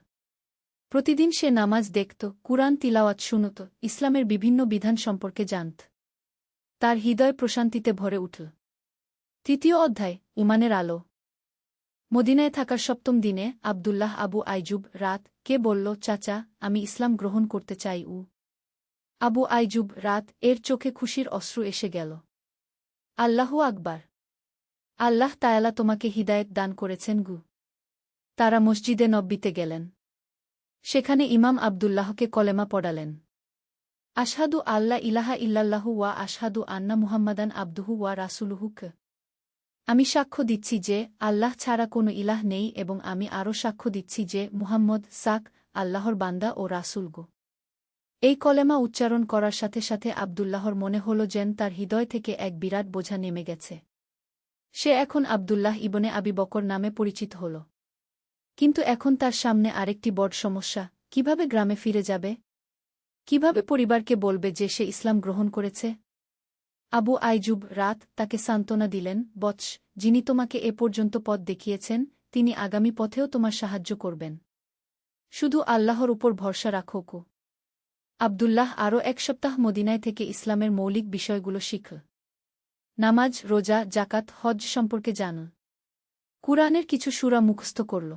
[SPEAKER 1] প্রতিদিন সে নামাজ দেখত, কুরআন তিলাওয়াত শুনত, ইসলামের বিভিন্ন বিধান সম্পর্কে জানত। তার হৃদয় প্রশান্তিতে ভরে উঠল। 3য় অধ্যায়, ঈমানের আলো। মদিনায় থাকার 7ম দিনে আবদুল্লাহ আবু আইজুব রাত কে বলল, চাচা, আমি ইসলাম গ্রহণ করতে চাই। আবু আইজুব রাত এর চোখে খুশির অশ্রু এসে গেল। আল্লাহু আকবার! আল্লাহ তায়ালা তোমাকে হিদায়েত দান করেছেন। তারা মসজিদে নব্বীতে গেলেন। সেখানে ইমাম আবদুল্লাহকে কলেমা পড়ালেন। আশহাদু আল্লা ইলাহা ইল্লাল্লাহু ওয়া আশহাদু আন্না মুহাম্মাদান আবদুহু ওয়া রাসূলুহু। আমি সাক্ষ্য দিচ্ছি যে আল্লাহ ছাড়া কোনো ইলাহ নেই এবং আমি আরও সাক্ষ্য দিচ্ছি যে মুহাম্মদ আল্লাহর বান্দা ও রাসূল। এই কলেমা উচ্চারণ করার সাথে সাথে আবদুল্লাহর মনে হল যেন তার হৃদয় থেকে এক বিরাট বোঝা নেমে গেছে। সে এখন আবদুল্লাহ ইবনে আবি বকর নামে পরিচিত হল। কিন্তু এখন তার সামনে আরেকটি বড় সমস্যা, কিভাবে গ্রামে ফিরে যাবে? কিভাবে পরিবারকে বলবে যে সে ইসলাম গ্রহণ করেছে? আবু আইজুব রাত তাকে সান্ত্বনা দিলেন, বৎস, যিনি তোমাকে এ পর্যন্ত পথ দেখিয়েছেন, তিনি আগামী পথেও তোমার সাহায্য করবেন। শুধু আল্লাহর উপর ভরসা রাখো। আবদুল্লাহ আরও 1 সপ্তাহ মদিনায় থেকে ইসলামের মৌলিক বিষয়গুলো শিখল। নামাজ, রোজা, জাকাত, হজ সম্পর্কে জানল। কুরআনের কিছু সূরা মুখস্থ করল।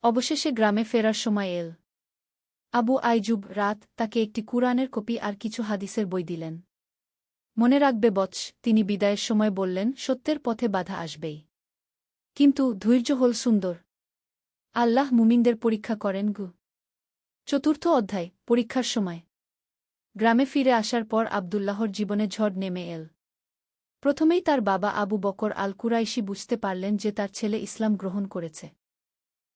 [SPEAKER 1] অবশেষে গ্রামে ফেরার সময় এল। আবু আইজুব রাত তাকে একটি কুরআনের কপি আর কিছু হাদিসের বই দিলেন। মনে রাখবে বৎস, তিনি বিদায়ের সময় বললেন, সত্যের পথে বাধা আসবেই, কিন্তু ধৈর্য হল সুন্দর। আল্লাহ মুমিনদের পরীক্ষা করেন। 4র্থ অধ্যায়, পরীক্ষার সময়। গ্রামে ফিরে আসার পর আবদুল্লাহর জীবনে ঝড় নেমে এল। প্রথমেই তার বাবা আবু বকর আল কুরাইশি বুঝতে পারলেন যে তার ছেলে ইসলাম গ্রহণ করেছে।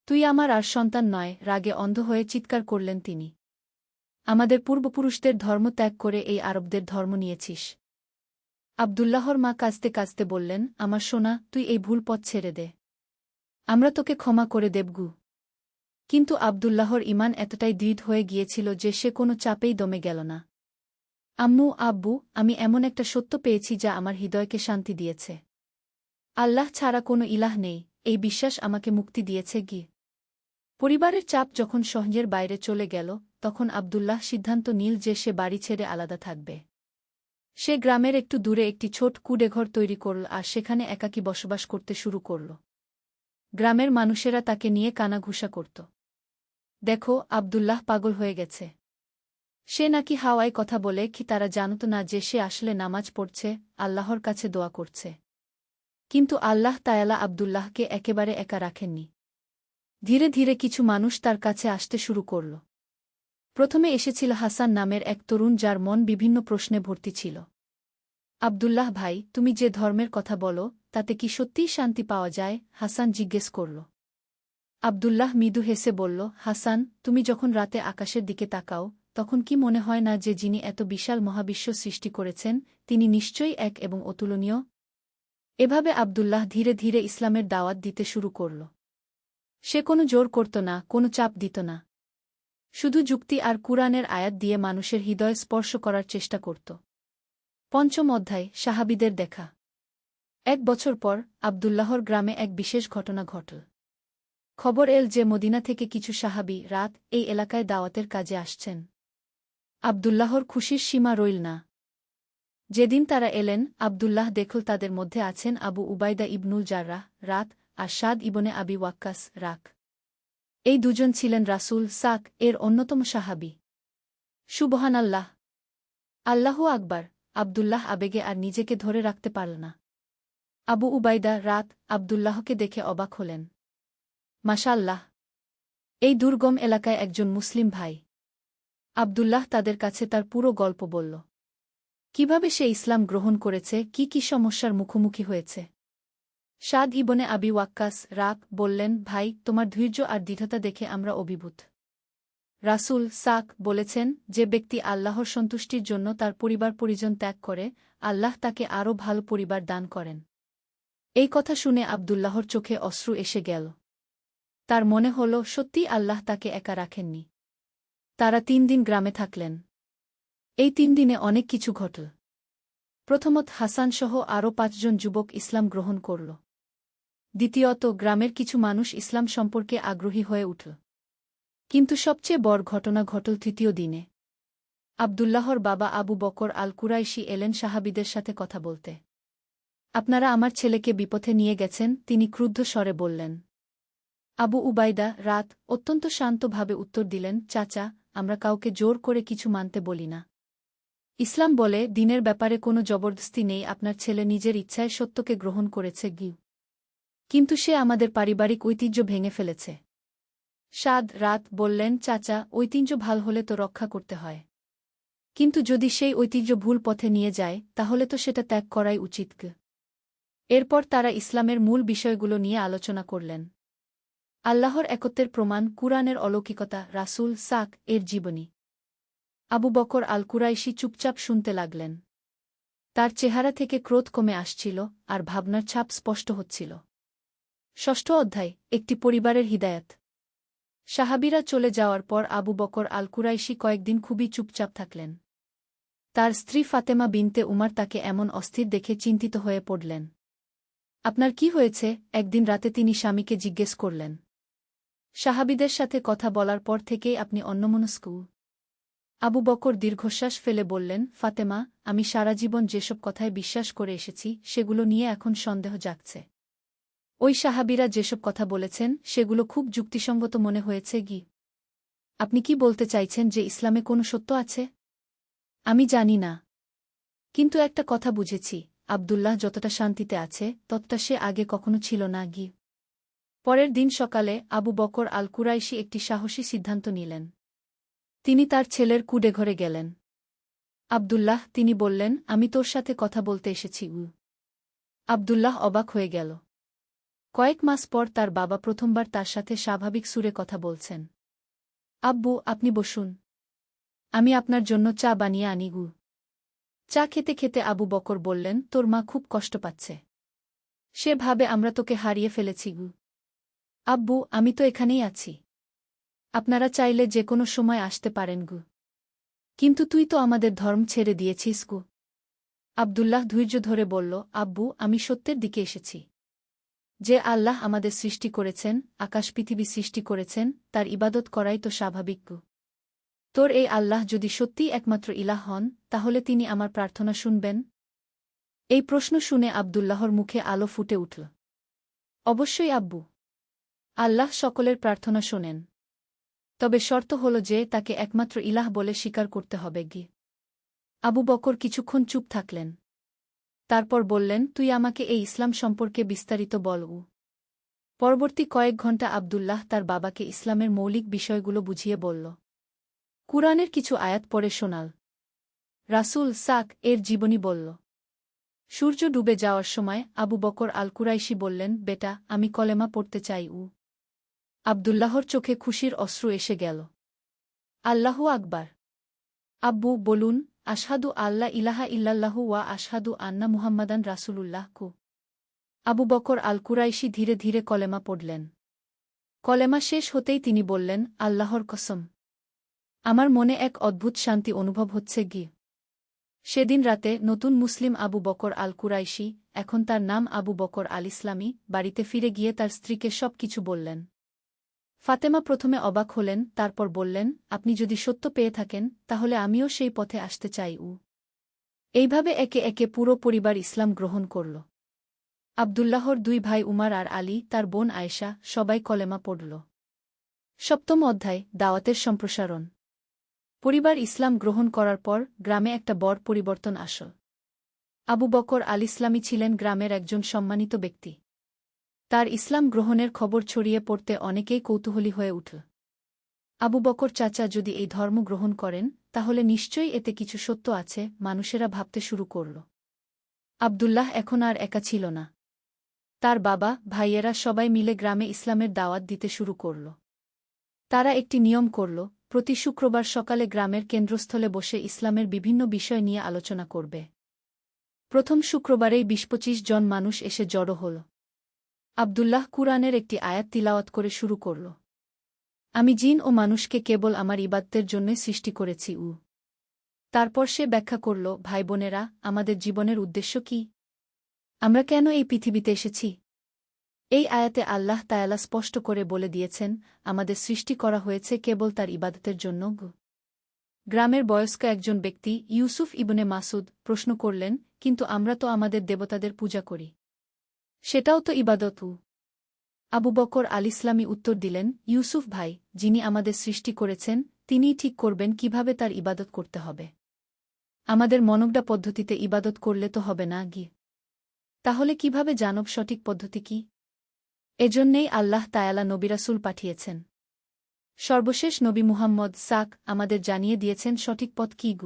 [SPEAKER 1] তুই আমার আর সন্তান নয়, রাগে অন্ধ হয়ে চিৎকার করলেন তিনি। আমাদের পূর্বপুরুষদের ধর্ম ত্যাগ করে এই আরবদের ধর্ম নিয়েছিস। আবদুল্লাহর মা কাঁদতে কাঁদতে বললেন, আমার সোনা, তুই এই ভুল পথ ছেড়ে দে। আমরা তোকে ক্ষমা করে দেবগু। কিন্তু আবদুল্লাহর ঈমান এতটাই দৃঢ় হয়ে গিয়েছিল যে সে কোনো চাপেই দমে গেল না। আম্মু, আব্বু, আমি এমন একটা সত্য পেয়েছি যা আমার হৃদয়কে শান্তি দিয়েছে। আল্লাহ ছাড়া কোনো ইলাহ নেই, এই বিশ্বাস আমাকে মুক্তি দিয়েছে। পরিবারের চাপ যখন সহ্যের বাইরে চলে গেল, তখন আবদুল্লাহ সিদ্ধান্ত নিল যে সে বাড়ি ছেড়ে আলাদা থাকবে। সে গ্রামের একটু দূরে একটি ছোট কুঁড়েঘর তৈরি করল আর সেখানে একাকী বসবাস করতে শুরু করল। গ্রামের মানুষেরা তাকে নিয়ে কানাঘুষা করত। দেখো, আবদুল্লাহ পাগল হয়ে গেছে। সে নাকি হাওয়ায় কথা বলে, কি তারা জানত না যে সে আসলে নামাজ পড়ছে, আল্লাহর কাছে দোয়া করছে। কিন্তু আল্লাহ তায়ালা আবদুল্লাহকে একেবারে একা রাখেননি। ধীরে ধীরে কিছু মানুষ তার কাছে আসতে শুরু করল। প্রথমে এসেছিল হাসান নামের এক তরুণ, যার মন বিভিন্ন প্রশ্নে ভর্তি ছিল। আবদুল্লাহ ভাই, তুমি যে ধর্মের কথা বলো, তাতে কি সত্যিই শান্তি পাওয়া যায়? হাসান জিজ্ঞেস করল। আবদুল্লাহ মৃদু হেসে বলল, হাসান, তুমি যখন রাতে আকাশের দিকে তাকাও, তখন কি মনে হয় না যে যিনি এত বিশাল মহাবিশ্ব সৃষ্টি করেছেন, তিনি নিশ্চয়ই এক এবং অতুলনীয়? এভাবে আবদুল্লাহ ধীরে ধীরে ইসলামের দাওয়াত দিতে শুরু করল। সে কোনো জোর করত না, কোনো চাপ দিত না। শুধু যুক্তি আর কুরআনের আয়াত দিয়ে মানুষের হৃদয় স্পর্শ করার চেষ্টা করত। 5ম অধ্যায়, সাহাবীদের দেখা। 1 বছর পর আবদুল্লাহর গ্রামে এক বিশেষ ঘটনা ঘটল। খবর এল যে মদিনা থেকে কিছু সাহাবী রাত এই এলাকায় দাওয়াতের কাজে আসছেন। আবদুল্লাহর খুশির সীমা রইল না। যেদিন তারা এলেন, আবদুল্লাহ দেখল তাদের মধ্যে আছেন আবু উবাইদা ইবনুল জাররাহ রাত আর সাদ ইবনে আবি ওয়াক্কাস রাক। এই দুজন ছিলেন রাসূল এর অন্যতম সাহাবী। সুবহানাল্লাহ! আল্লাহু আকবার! আবদুল্লাহ আবেগে আর নিজেকে ধরে রাখতে পারল না। আবু উবাইদা রাত আবদুল্লাহকে দেখে অবাক হলেন। মাশাআল্লাহ! এই দুর্গম এলাকায় একজন মুসলিম ভাই। আব্দুল্লাহ তাদের কাছে তার পুরো গল্প বলল। কিভাবে সে ইসলাম গ্রহণ করেছে, কি কি সমস্যার মুখোমুখি হয়েছে। সাদ ইবনে আবি ওয়াক্কাস রাগ বললেন, ভাই, তোমার ধৈর্য আর দৃঢ়তা দেখে আমরা অভিভূত। রাসূল সাক বলেছেন, যে ব্যক্তি আল্লাহর সন্তুষ্টির জন্য তার পরিবার পরিজন ত্যাগ করে, আল্লাহ তাকে আরও ভালো পরিবার দান করেন। এই কথা শুনে আব্দুল্লাহর চোখে অশ্রু এসে গেল। তার মনে হল সত্যিই আল্লাহ তাকে একা রাখেননি। তারা 3 দিন গ্রামে থাকলেন। এই 3 দিনে অনেক কিছু ঘটল। প্রথমত, হাসানসহ আরও 5 জন যুবক ইসলাম গ্রহণ করল। দ্বিতীয়ত, গ্রামের কিছু মানুষ ইসলাম সম্পর্কে আগ্রহী হয়ে উঠল। কিন্তু সবচেয়ে বড় ঘটনা ঘটল তৃতীয় দিনে। আব্দুল্লাহর বাবা আবু বকর আল কুরাইশি এলেন সাহাবীদের সাথে কথা বলতে। আপনারা আমার ছেলেকে বিপথে নিয়ে গেছেন, তিনি ক্রুদ্ধ স্বরে বললেন। আবু উবাইদা রাত অত্যন্ত শান্তভাবে উত্তর দিলেন, চাচা, আমরা কাউকে জোর করে কিছু মানতে বলি না। ইসলাম বলে দিনের ব্যাপারে কোনো জবরদস্তি নেই। আপনার ছেলে নিজের ইচ্ছায় সত্যকে গ্রহণ করেছে কিন্তু সে আমাদের পারিবারিক ঐতিহ্য ভেঙে ফেলেছে। সাদ রাত বললেন, চাচা, ঐতিহ্য ভাল হলে তো রক্ষা করতে হয়। কিন্তু যদি সেই ঐতিহ্য ভুল পথে নিয়ে যায়, তাহলে তো সেটা ত্যাগ করাই উচিত। এরপর তারা ইসলামের মূল বিষয়গুলো নিয়ে আলোচনা করলেন। আল্লাহর একত্বের প্রমাণ, কুরআনের অলৌকিকতা, রাসূল সাক এর জীবনী। আবু বকর আল কুরাইশি চুপচাপ শুনতে লাগলেন। তার চেহারা থেকে ক্রোধ কমে আসছিল, আর ভাবনার ছাপ স্পষ্ট হচ্ছিল। ষষ্ঠ অধ্যায়, একটি পরিবারের হিদায়াত। সাহাবীরা চলে যাওয়ার পর আবু বকর আল কুরাইশি কয়েকদিন খুবই চুপচাপ থাকলেন। তার স্ত্রী ফাতেমা বিনতে উমার তাকে এমন অস্থির দেখে চিন্তিত হয়ে পড়লেন। আপনার কি হয়েছে? একদিন রাতে তিনি স্বামীকে জিজ্ঞেস করলেন। সাহাবীদের সাথে কথা বলার পর থেকেই আপনি অন্যমনস্ক। আবু বকর দীর্ঘশ্বাস ফেলে বললেন, ফাতেমা, আমি সারা জীবন যেসব কথায় বিশ্বাস করে এসেছি সেগুলো নিয়ে এখন সন্দেহ জাগছে। ওই সাহাবীরা যেসব কথা বলেছেন সেগুলো খুব যুক্তিসঙ্গত মনে হয়েছে। আপনি কি বলতে চাইছেন যে ইসলামে কোনো সত্য আছে? আমি জানি না, কিন্তু একটা কথা বুঝেছি, আব্দুল্লাহ যতটা শান্তিতে আছে ততটা সে আগে কখনো ছিল না। পরের দিন সকালে আবু বকর আল কুরাইশি একটি সাহসী সিদ্ধান্ত নিলেন। তিনি তার ছেলের কুডেঘরে গেলেন। আব্দুল্লাহ, তিনি বললেন, আমি তোর সাথে কথা বলতে এসেছি। আব্দুল্লাহ অবাক হয়ে গেল। কয়েক মাস পর তার বাবা প্রথমবার তার সাথে স্বাভাবিক সুরে কথা বলছেন। আব্বু, আপনি বসুন, আমি আপনার জন্য চা বানিয়ে আনি। চা খেতে খেতে আবু বকর বললেন, তোর মা খুব কষ্ট পাচ্ছে। সে ভাবে আমরা তোকে হারিয়ে ফেলেছি। আব্বু, আমি তো এখানেই আছি। আপনারা চাইলে যে কোনো সময় আসতে পারেন। কিন্তু তুই তো আমাদের ধর্ম ছেড়ে দিয়েছিস। আব্দুল্লাহ ধৈর্য ধরে বলল, আব্বু, আমি সত্যের দিকে এসেছি। যে আল্লাহ আমাদের সৃষ্টি করেছেন, আকাশ পৃথিবী সৃষ্টি করেছেন, তার ইবাদত করাই তো স্বাভাবিক। তোর এই আল্লাহ যদি সত্যিই একমাত্র ইলাহ হন, তাহলে তিনি আমার প্রার্থনা শুনবেন? এই প্রশ্ন শুনে আব্দুল্লাহর মুখে আলো ফুটে উঠল। অবশ্যই আব্বু। আল্লাহ সকলের প্রার্থনা শোনেন। তবে শর্ত হল যে তাকে একমাত্র ইলাহ বলে স্বীকার করতে হবে। আবু বকর কিছুক্ষণ চুপ থাকলেন। তারপর বললেন, তুই আমাকে এই ইসলাম সম্পর্কে বিস্তারিত বল। পরবর্তী কয়েক ঘণ্টা আব্দুল্লাহ তার বাবাকে ইসলামের মৌলিক বিষয়গুলো বুঝিয়ে বলল। কুরআনের কিছু আয়াত পড়ে শোনাল। রাসূল সাক এর জীবনী বলল। সূর্য ডুবে যাওয়ার সময় আবু বকর আল কুরাইশি বললেন, বেটা, আমি কলেমা পড়তে চাই। আব্দুল্লাহর চোখে খুশির অশ্রু এসে গেল। আল্লাহু আকবার। আব্বু, বলুন, আশহাদু আল্লা ইলাহা ইল্লাল্লাহু ওয়া আশহাদু আন্না মুহাম্মাদান রাসূলুল্লাহ। আবু বকর আল কুরাইশি ধীরে ধীরে কলেমা পড়লেন। কলেমা শেষ হতেই তিনি বললেন, আল্লাহর কসম, আমার মনে এক অদ্ভুত শান্তি অনুভব হচ্ছে। সেদিন রাতে নতুন মুসলিম আবু বকর আল কুরাইশি, এখন তার নাম আবু বকর আল ইসলামী, বাড়িতে ফিরে গিয়ে তার স্ত্রীকে সব কিছু বললেন। ফাতেমা প্রথমে অবাক হলেন, তারপর বললেন, আপনি যদি সত্য পেয়ে থাকেন তাহলে আমিও সেই পথে আসতে চাই। এইভাবে একে একে পুরো পরিবার ইসলাম গ্রহণ করল। আব্দুল্লাহর 2 ভাই উমার আর আলী, তার বোন আয়েশা, সবাই কলেমা পড়ল। সপ্তম অধ্যায়, দাওয়াতের সম্প্রসারণ। পরিবার ইসলাম গ্রহণ করার পর গ্রামে একটা বড় পরিবর্তন আসল। আবু বকর আল ইসলামী ছিলেন গ্রামের একজন সম্মানিত ব্যক্তি। তার ইসলাম গ্রহণের খবর ছড়িয়ে পড়তে অনেকেই কৌতূহলী হয়ে উঠল। আবু বকর চাচা যদি এই ধর্ম গ্রহণ করেন তাহলে নিশ্চয়ই এতে কিছু সত্য আছে। মানুষেরা ভাবতে শুরু করল। আব্দুল্লাহ এখন আর একা ছিল না। তার বাবা, ভাইয়েরা সবাই মিলে গ্রামে ইসলামের দাওয়াত দিতে শুরু করল। তারা একটি নিয়ম করল, প্রতি শুক্রবার সকালে গ্রামের কেন্দ্রস্থলে বসে ইসলামের বিভিন্ন বিষয় নিয়ে আলোচনা করবে। প্রথম শুক্রবারেই ২০-২৫ জন মানুষ এসে জড়ো হল। আব্দুল্লাহ কুরআনের একটি আয়াত তিলাওয়াত করে শুরু করল। আমি জিন ও মানুষকে কেবল আমার ইবাদতের জন্যই সৃষ্টি করেছি। তারপর সে ব্যাখ্যা করল, ভাই বোনেরা, আমাদের জীবনের উদ্দেশ্য কি? আমরা কেন এই পৃথিবীতে এসেছি? এই আয়াতে আল্লাহ তায়ালা স্পষ্ট করে বলে দিয়েছেন, আমাদের সৃষ্টি করা হয়েছে কেবল তার ইবাদতের জন্য। গ্রামের বয়স্ক একজন ব্যক্তি, ইউসুফ ইবনে মাসুদ, প্রশ্ন করলেন, কিন্তু আমরা তো আমাদের দেবতাদের পূজা করি। সেটাও তো ইবাদত। আবু বকর আল-ইসলামী উত্তর দিলেন, ইউসুফ ভাই, যিনি আমাদের সৃষ্টি করেছেন তিনিই ঠিক করবেন কিভাবে তার ইবাদত করতে হবে। আমাদের মনগড়া পদ্ধতিতে ইবাদত করলে তো হবে না। তাহলে কিভাবে জানব সঠিক পদ্ধতি কি? এজন্যেই আল্লাহ তায়ালা নবী রাসূল পাঠিয়েছেন। সর্বশেষ নবী মুহাম্মদ আমাদের জানিয়ে দিয়েছেন সঠিক পথ কি।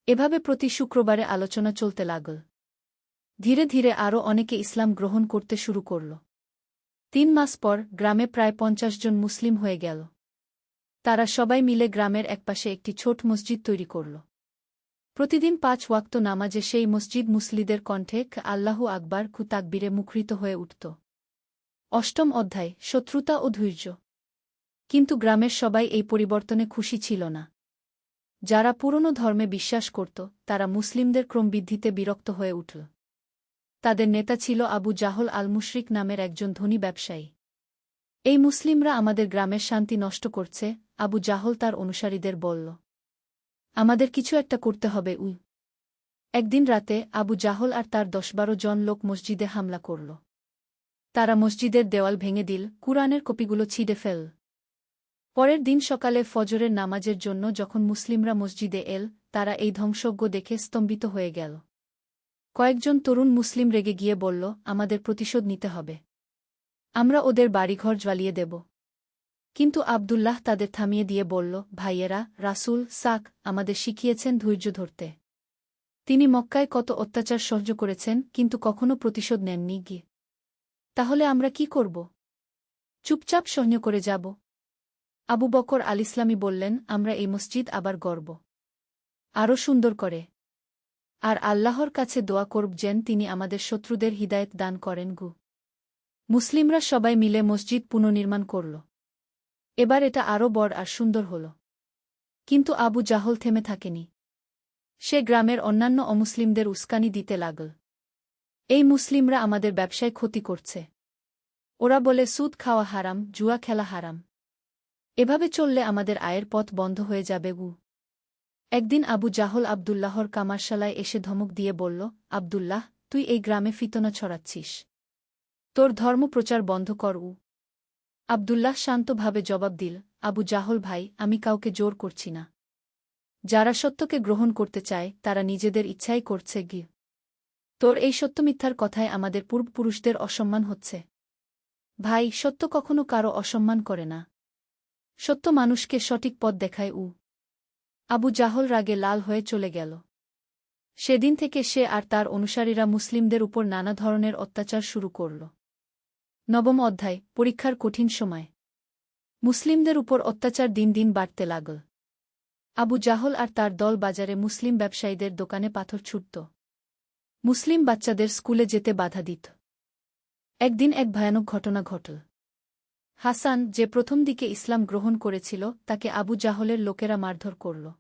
[SPEAKER 1] এভাবে প্রতি শুক্রবারে আলোচনা চলতে লাগল। ধীরে ধীরে আরও অনেকে ইসলাম গ্রহণ করতে শুরু করল। ৩ মাস পর গ্রামে প্রায় ৫০ জন মুসলিম হয়ে গেল। তারা সবাই মিলে গ্রামের একপাশে একটি ছোট মসজিদ তৈরি করল। প্রতিদিন ৫ ওয়াক্ত নামাজে সেই মসজিদ মুসলিদের কণ্ঠে আল্লাহু আকবার তাকবীরে মুখরিত হয়ে উঠত। অষ্টম অধ্যায়, শত্রুতা ও ধৈর্য। কিন্তু গ্রামের সবাই এই পরিবর্তনে খুশি ছিল না। যারা পুরনো ধর্মে বিশ্বাস করত তারা মুসলিমদের ক্রমবৃদ্ধিতে বিরক্ত হয়ে উঠল। তাদের নেতা ছিল আবু জাহল আল-মুশরিক নামের একজন ধনী ব্যবসায়ী। এই মুসলিমরা আমাদের গ্রামের শান্তি নষ্ট করছে, আবু জাহল তার অনুসারীদের বলল। আমাদের কিছু একটা করতে হবে। একদিন রাতে আবু জাহল আর তার ১০-১২ জন লোক মসজিদে হামলা করল। তারা মসজিদের দেওয়াল ভেঙে দিল, কুরআনের কপিগুলো ছিঁড়ে ফেল। পরের দিন সকালে ফজরের নামাজের জন্য যখন মুসলিমরা মসজিদে এল, তারা এই ধ্বংসজ্ঞ দেখে স্তম্ভিত হয়ে গেল। কয়েকজন তরুণ মুসলিম রেগে গিয়ে বলল, আমাদের প্রতিশোধ নিতে হবে। আমরা ওদের বাড়িঘর জ্বালিয়ে দেব। কিন্তু আব্দুল্লাহ তাদের থামিয়ে দিয়ে বলল, ভাইয়েরা, রাসূল আমাদের শিখিয়েছেন ধৈর্য ধরতে। তিনি মক্কায় কত অত্যাচার সহ্য করেছেন কিন্তু কখনো প্রতিশোধ নেননি। তাহলে আমরা কি করব? চুপচাপ সহ্য করে যাব? আবু বকর আল-ইসলামী বললেন, আমরা এই মসজিদ আবার গড়ব, আরও সুন্দর করে। আর আল্লাহর কাছে দোয়া করব যেন তিনি আমাদের শত্রুদের হিদায়েত দান করেন। মুসলিমরা সবাই মিলে মসজিদ পুনর্নির্মাণ করল। এবার এটা আরও বড় আর সুন্দর হল। কিন্তু আবু জাহল থেমে থাকেনি। সে গ্রামের অন্যান্য অমুসলিমদের উস্কানি দিতে লাগল। এই মুসলিমরা আমাদের ব্যবসায় ক্ষতি করছে। ওরা বলে সুদ খাওয়া হারাম, জুয়া খেলা হারাম। এভাবে চললে আমাদের আয়ের পথ বন্ধ হয়ে যাবে। একদিন আবু জাহল আব্দুল্লাহর কামারশালায় এসে ধমক দিয়ে বলল, আব্দুল্লাহ, তুই এই গ্রামে ফিতনা ছড়াচ্ছিস। তোর ধর্ম প্রচার বন্ধ কর। আব্দুল্লাহ শান্তভাবে জবাব দিল, আবু জাহল ভাই, আমি কাউকে জোর করছি না। যারা সত্যকে গ্রহণ করতে চায় তারা নিজেদের ইচ্ছাই করছে। তোর এই সত্যমিথ্যার কথায় আমাদের পূর্বপুরুষদের অসম্মান হচ্ছে। ভাই, সত্য কখনো কারো অসম্মান করে না। সত্য মানুষকে সঠিক পথ দেখায়। আবু জাহল রাগে লাল হয়ে চলে গেল। সেদিন থেকে সে আর তার অনুসারীরা মুসলিমদের উপর নানা ধরনের অত্যাচার শুরু করল। নবম অধ্যায়, পরীক্ষার কঠিন সময়। মুসলিমদের উপর অত্যাচার দিন দিন বাড়তে লাগল। আবু জাহল আর তার দল বাজারে মুসলিম ব্যবসায়ীদের দোকানে পাথর ছুটত। মুসলিম বাচ্চাদের স্কুলে যেতে বাধা দিত। একদিন এক ভয়ানক ঘটনা ঘটল। হাসান, যে প্রথম দিকে ইসলাম গ্রহণ করেছিল, তাকে আবু জাহলের লোকেরা মারধর করল।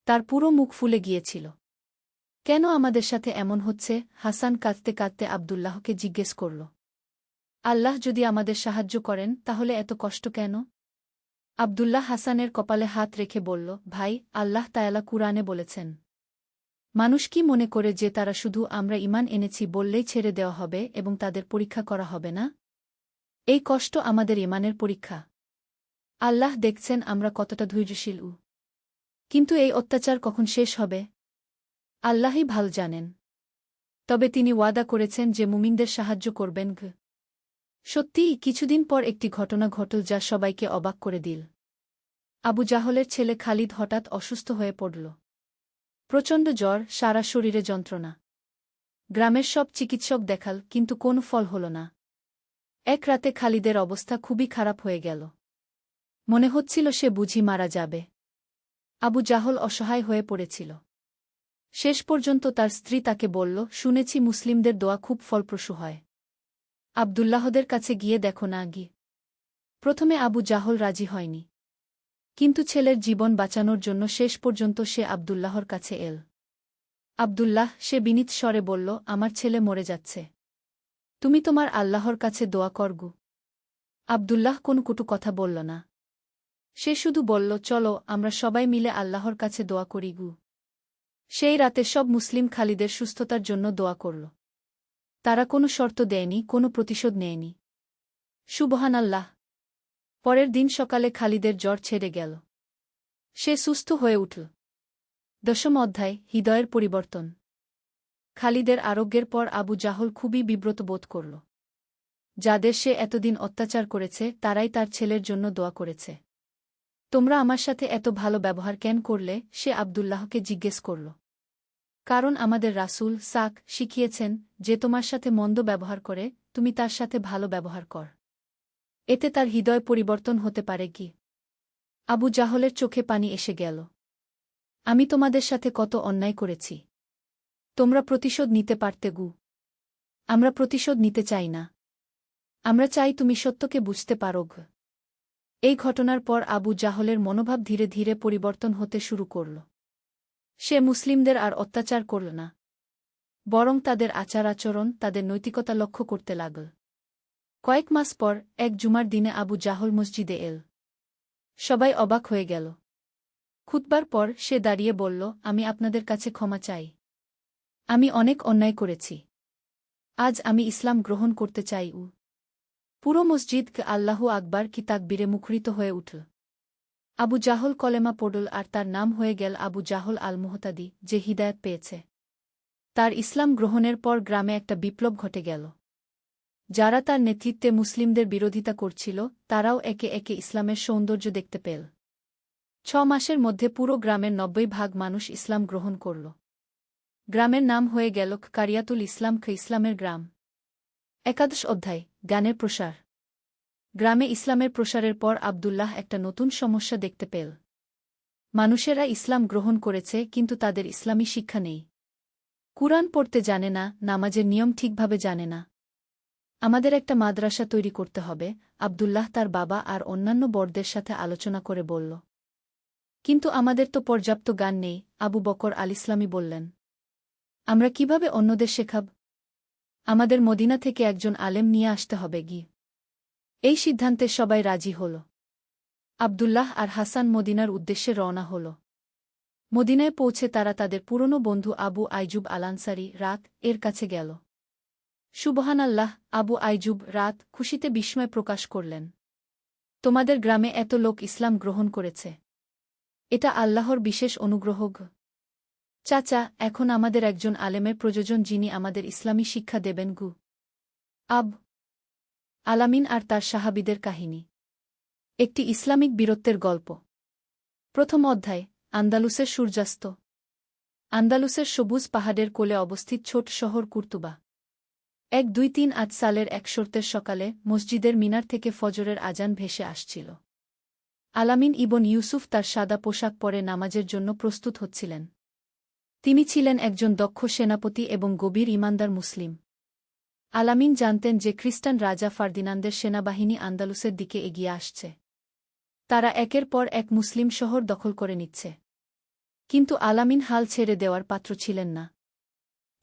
[SPEAKER 1] তার পুরো মুখ ফুলে গিয়েছিল। কেন আমাদের সাথে এমন হচ্ছে? হাসান কাঁদতে কাঁদতে আব্দুল্লাহকে জিজ্ঞেস করল। আল্লাহ যদি আমাদের সাহায্য করেন তাহলে এত কষ্ট কেন? আব্দুল্লাহ হাসানের কপালে হাত রেখে বলল, ভাই, আল্লাহ তায়ালা কুরআনে বলেছেন, মানুষ কি মনে করে যে তারা শুধু আমরা ঈমান এনেছি বললেই ছেড়ে দেওয়া হবে এবং তাদের পরীক্ষা করা হবে না? এই কষ্ট আমাদের ঈমানের পরীক্ষা। আল্লাহ দেখছেন আমরা কতটা ধৈর্যশীল। কিন্তু এই অত্যাচার কখন শেষ হবে আল্লাহই ভাল জানেন। তবে তিনি ওয়াদা করেছেন যে মুমিনদের সাহায্য করবেন। সত্যিই কিছুদিন পর একটি ঘটনা ঘটল যা সবাইকে অবাক করে দিল। আবু জাহলের ছেলে খালিদ হঠাৎ অসুস্থ হয়ে পড়ল। প্রচণ্ড জ্বর, সারা শরীরে যন্ত্রণা। গ্রামের সব চিকিৎসক দেখাল, কিন্তু কোনো ফল হল না। এক রাতে খালিদের অবস্থা খুবই খারাপ হয়ে গেল। মনে হচ্ছিল সে বুঝি মারা যাবে। আবু জাহল অসহায় হয়ে পড়েছিল। শেষ পর্যন্ত তার স্ত্রী তাকে বলল, শুনেছি মুসলিমদের দোয়া খুব ফলপ্রসূ হয়। আব্দুল্লাহদের কাছে গিয়ে দেখো না গিয়ে। প্রথমে আবু জাহল রাজি হয়নি, কিন্তু ছেলের জীবন বাঁচানোর জন্য শেষ পর্যন্ত সে আব্দুল্লাহর কাছে এল। আব্দুল্লাহ, সে বিনীত স্বরে বলল, আমার ছেলে মরে যাচ্ছে, তুমি তোমার আল্লাহর কাছে দোয়া করগু। আব্দুল্লাহ কোনো কটু কথা বলল না। সে শুধু বলল, চলো আমরা সবাই মিলে আল্লাহর কাছে দোয়া করি গু। সেই রাতে সব মুসলিম খালিদের সুস্থতার জন্য দোয়া করল। তারা কোনো শর্ত দেয়নি, কোনো প্রতিশোধ নেয়নি। সুবহানাল্লাহ। পরের দিন সকালে খালিদের জ্বর ছেড়ে গেল। সে সুস্থ হয়ে উঠল। 10ম অধ্যায়, হৃদয়ের পরিবর্তন। খালিদের আরোগ্যের পর আবু জাহল খুবই বিব্রত বোধ করল। যাদের সে এতদিন অত্যাচার করেছে তারাই তার ছেলের জন্য দোয়া করেছে। তোমরা আমার সাথে এত ভালো ব্যবহার কেন করলে? সে আব্দুল্লাহকে জিজ্ঞেস করল। কারণ আমাদের রাসূল সাক শিখিয়েছেন, যে তোমার সাথে মন্দ ব্যবহার করে তুমি তার সাথে ভালো ব্যবহার কর। এতে তার হৃদয় পরিবর্তন হতে পারে কি? আবু জাহলের চোখে পানি এসে গেল। আমি তোমাদের সাথে কত অন্যায় করেছি, তোমরা প্রতিশোধ নিতে পারতে গু। আমরা প্রতিশোধ নিতে চাই না, আমরা চাই তুমি সত্যকে বুঝতে পারো গ। এই ঘটনার পর আবু জাহলের মনোভাব ধীরে ধীরে পরিবর্তন হতে শুরু করল। সে মুসলিমদের আর অত্যাচার করল না, বরং তাদের আচার আচরণ, তাদের নৈতিকতা লক্ষ্য করতে লাগল। কয়েক মাস পর এক জুমার দিনে আবু জাহল মসজিদে এল। সবাই অবাক হয়ে গেল। খুতবার পর সে দাঁড়িয়ে বলল, আমি আপনাদের কাছে ক্ষমা চাই। আমি অনেক অন্যায় করেছি। আজ আমি ইসলাম গ্রহণ করতে চাই। পুরো মসজিদ আল্লাহু আকবার কি তাকবীরে মুখরিত হয়ে উঠল। আবু জাহল কলেমা পড়ল আর তার নাম হয়ে গেল আবু জাহল আল মুহতাদি, যে হিদায়াত পেয়েছে। তার ইসলাম গ্রহণের পর গ্রামে একটা বিপ্লব ঘটে গেল। যারা তার নেতৃত্বে মুসলিমদের বিরোধিতা করছিল তারাও একে একে ইসলামের সৌন্দর্য দেখতে পেল। 6 মাসের মধ্যে পুরো গ্রামের 90% মানুষ ইসলাম গ্রহণ করল। গ্রামের নাম হয়ে গেল কারিয়াতুল ইসলাম, ইসলামের গ্রাম। 11 অধ্যায়, জ্ঞানের প্রসার। গ্রামে ইসলামের প্রসারের পর আব্দুল্লাহ একটা নতুন সমস্যা দেখতে পেল। মানুষেরা ইসলাম গ্রহণ করেছে, কিন্তু তাদের ইসলামী শিক্ষা নেই। কুরআন পড়তে জানে না, নামাজের নিয়ম ঠিকভাবে জানে না। আমাদের একটা মাদ্রাসা তৈরি করতে হবে, আব্দুল্লাহ তার বাবা আর অন্যান্য বড়দের সাথে আলোচনা করে বলল। কিন্তু আমাদের তো পর্যাপ্ত জ্ঞান নেই, আবু বকর আল ইসলামী বললেন। আমরা কিভাবে অন্যদের শেখাব? আমাদের মদিনা থেকে একজন আলেম নিয়ে আসতে হবে গি। এই সিদ্ধান্তে সবাই রাজি হল। আব্দুল্লাহ আর হাসান মদিনার উদ্দেশ্যে রওনা হল। মদিনায় পৌঁছে তারা তাদের পুরনো বন্ধু আবু আইজুব আলানসারি রাত এর কাছে গেল। সুবহানাল্লাহ, আবু আইজুব রাত খুশিতে বিস্ময় প্রকাশ করলেন। তোমাদের গ্রামে এত লোক ইসলাম গ্রহণ করেছে, এটা আল্লাহর বিশেষ অনুগ্রহ গ। চাচা, এখন আমাদের একজন আলেমের প্রয়োজন যিনি আমাদের ইসলামী শিক্ষা দেবেন গু। আব আলামিন আর তার সাহাবীদের কাহিনী। একটি ইসলামিক বীরত্বের গল্প। প্রথম অধ্যায়, আন্দালুসের সূর্যাস্ত। আন্দালুসের সবুজ পাহাড়ের কোলে অবস্থিত ছোট শহর কুর্তুবা। 1238 সালের এক শরতের সকালে মসজিদের মিনার থেকে ফজরের আজান ভেসে আসছিল। আলামিন ইবন ইউসুফ তার সাদা পোশাক পরে নামাজের জন্য প্রস্তুত হচ্ছিলেন। তিনি ছিলেন একজন দক্ষ সেনাপতি এবং গভীর ঈমানদার মুসলিম। আলামিন জানতেন যে খ্রিস্টান রাজা ফার্দিনান্দের সেনাবাহিনী আন্দালুসের দিকে এগিয়ে আসছে। তারা একের পর এক মুসলিম শহর দখল করে নিচ্ছে। কিন্তু আলামিন হাল ছেড়ে দেওয়ার পাত্র ছিলেন না।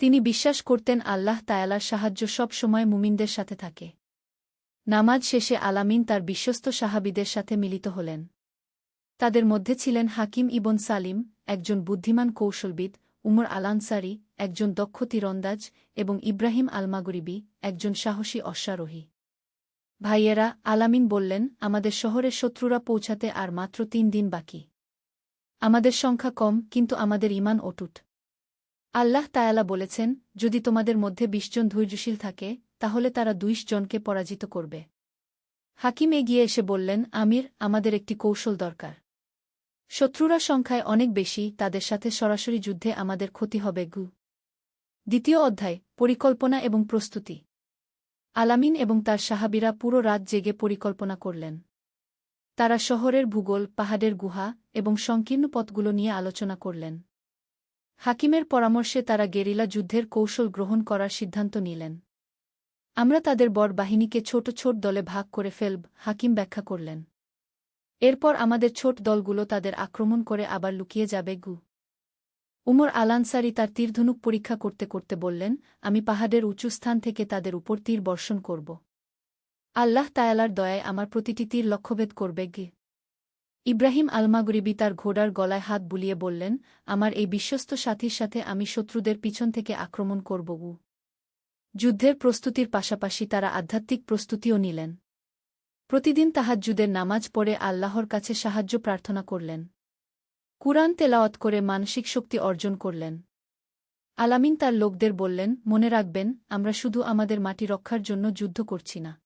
[SPEAKER 1] তিনি বিশ্বাস করতেন আল্লাহ তায়ালার সাহায্য সব সময় মুমিনদের সাথে থাকে। নামাজ শেষে আলামিন তার বিশ্বস্ত সাহাবীদের সাথে মিলিত হলেন। তাদের মধ্যে ছিলেন হাকিম ইবন সালিম, একজন বুদ্ধিমান কৌশলবিদ, উমর আলানসারি, একজন দক্ষ তীরন্দাজ, এবং ইব্রাহিম আলমাগরিবি, একজন সাহসী অশ্বারোহী। ভাইয়েরা, আলামিন বললেন, আমাদের শহরের শত্রুরা পৌঁছাতে আর মাত্র 3 দিন বাকি। আমাদের সংখ্যা কম, কিন্তু আমাদের ঈমান অটুট। আল্লাহ তায়ালা বলেছেন, যদি তোমাদের মধ্যে 20 জন ধৈর্যশীল থাকে তাহলে তারা 20 জনকে পরাজিত করবে। হাকিম এগিয়ে এসে বললেন, আমির, আমাদের একটি কৌশল দরকার। শত্রুরা সংখ্যায় অনেক বেশি, তাদের সাথে সরাসরি যুদ্ধে আমাদের ক্ষতি হবে। দ্বিতীয় অধ্যায়, পরিকল্পনা এবং প্রস্তুতি। আলামিন এবং তার সাহাবীরা পুরো রাত জেগে পরিকল্পনা করলেন। তারা শহরের ভূগোল, পাহাড়ের গুহা এবং সংকীর্ণ পথগুলো নিয়ে আলোচনা করলেন। হাকিমের পরামর্শে তারা গেরিলা যুদ্ধের কৌশল গ্রহণ করার সিদ্ধান্ত নিলেন। আমরা তাদের বড় বাহিনীকে ছোট ছোট দলে ভাগ করে ফেলব, হাকিম ব্যাখ্যা করলেন। এরপর আমাদের ছোট দলগুলো তাদের আক্রমণ করে আবার লুকিয়ে যাবে। উমর আল-আনসারী তার তীরধনুক পরীক্ষা করতে করতে বললেন, আমি পাহাড়ের উঁচু স্থান থেকে তাদের উপর তীর বর্ষণ করব। আল্লাহ তায়ালার দয়ায় আমার প্রতিটি তীর লক্ষ্যভেদ করবে। ইব্রাহিম আল-মাগরিবি তার ঘোড়ার গলায় হাত বুলিয়ে বললেন, আমার এই বিশ্বস্ত সাথীর সাথে আমি শত্রুদের পিছন থেকে আক্রমণ করব। যুদ্ধের প্রস্তুতির পাশাপাশি তারা আধ্যাত্মিক প্রস্তুতিও নিলেন। প্রতিদিন তাহাজ্জুদের নামাজ পড়ে আল্লাহর কাছে সাহায্য প্রার্থনা করলেন। কুরআন তেলাওয়াত করে মানসিক শক্তি অর্জন করলেন। আলামিন তার লোকদের বললেন, মনে রাখবেন, আমরা শুধু আমাদের মাটি রক্ষার জন্য যুদ্ধ করছি না।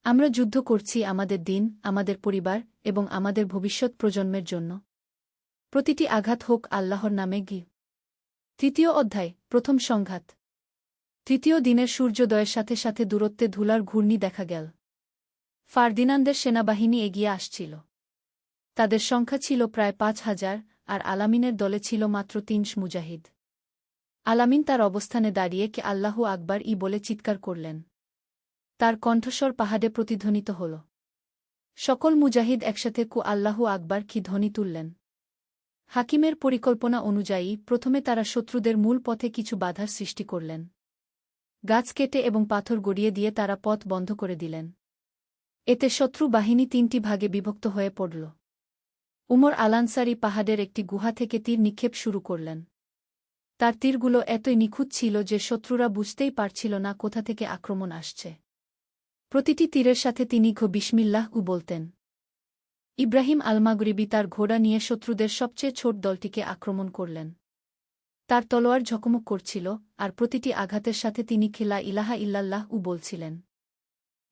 [SPEAKER 1] আমরা যুদ্ধ করছি আমাদের দিন, আমাদের পরিবার এবং আমাদের ভবিষ্যৎ প্রজন্মের জন্য। প্রতিটি আঘাত হোক আল্লাহর নামে। তৃতীয় অধ্যায়, প্রথম সংঘাত। তৃতীয় দিনের সূর্যোদয়ের সাথে সাথে দূরত্বে ধুলার ঘূর্ণি দেখা গেল। ফার্দিনান্দের সেনাবাহিনী এগিয়ে আসছিল। তাদের সংখ্যা ছিল প্রায় ৫,০০০, আর আলামিনের দলে ছিল মাত্র ৩০ মুজাহিদ। আলামিন তার অবস্থানে দাঁড়িয়ে কে আল্লাহু আকবার বলে চিৎকার করলেন। তার কণ্ঠস্বর পাহাড়ে প্রতিধ্বনিত হল। সকল মুজাহিদ একসাথে আল্লাহু আকবার কি ধ্বনি তুললেন। হাকিমের পরিকল্পনা অনুযায়ী প্রথমে তারা শত্রুদের মূল পথে কিছু বাধার সৃষ্টি করলেন। গাছ কেটে এবং পাথর গড়িয়ে দিয়ে তারা পথ বন্ধ করে দিলেন। এতে শত্রু বাহিনী ৩টি ভাগে বিভক্ত হয়ে পড়ল। উমর আল-আনসারী পাহাড়ের একটি গুহা থেকে তীর নিক্ষেপ শুরু করলেন। তার তীরগুলো এতই নিখুঁত ছিল যে শত্রুরা বুঝতেই পারছিল না কোথা থেকে আক্রমণ আসছে। প্রতিটি তীরের সাথে তিনি বিসমিল্লাহ বলতেন। ইব্রাহিম আল-মাগরিবি তার ঘোড়া নিয়ে শত্রুদের সবচেয়ে ছোট দলটিকে আক্রমণ করলেন। তার তলোয়ার ঝকমক করছিল, আর প্রতিটি আঘাতের সাথে তিনি লা ইলাহা ইল্লাল্লাহ বলছিলেন।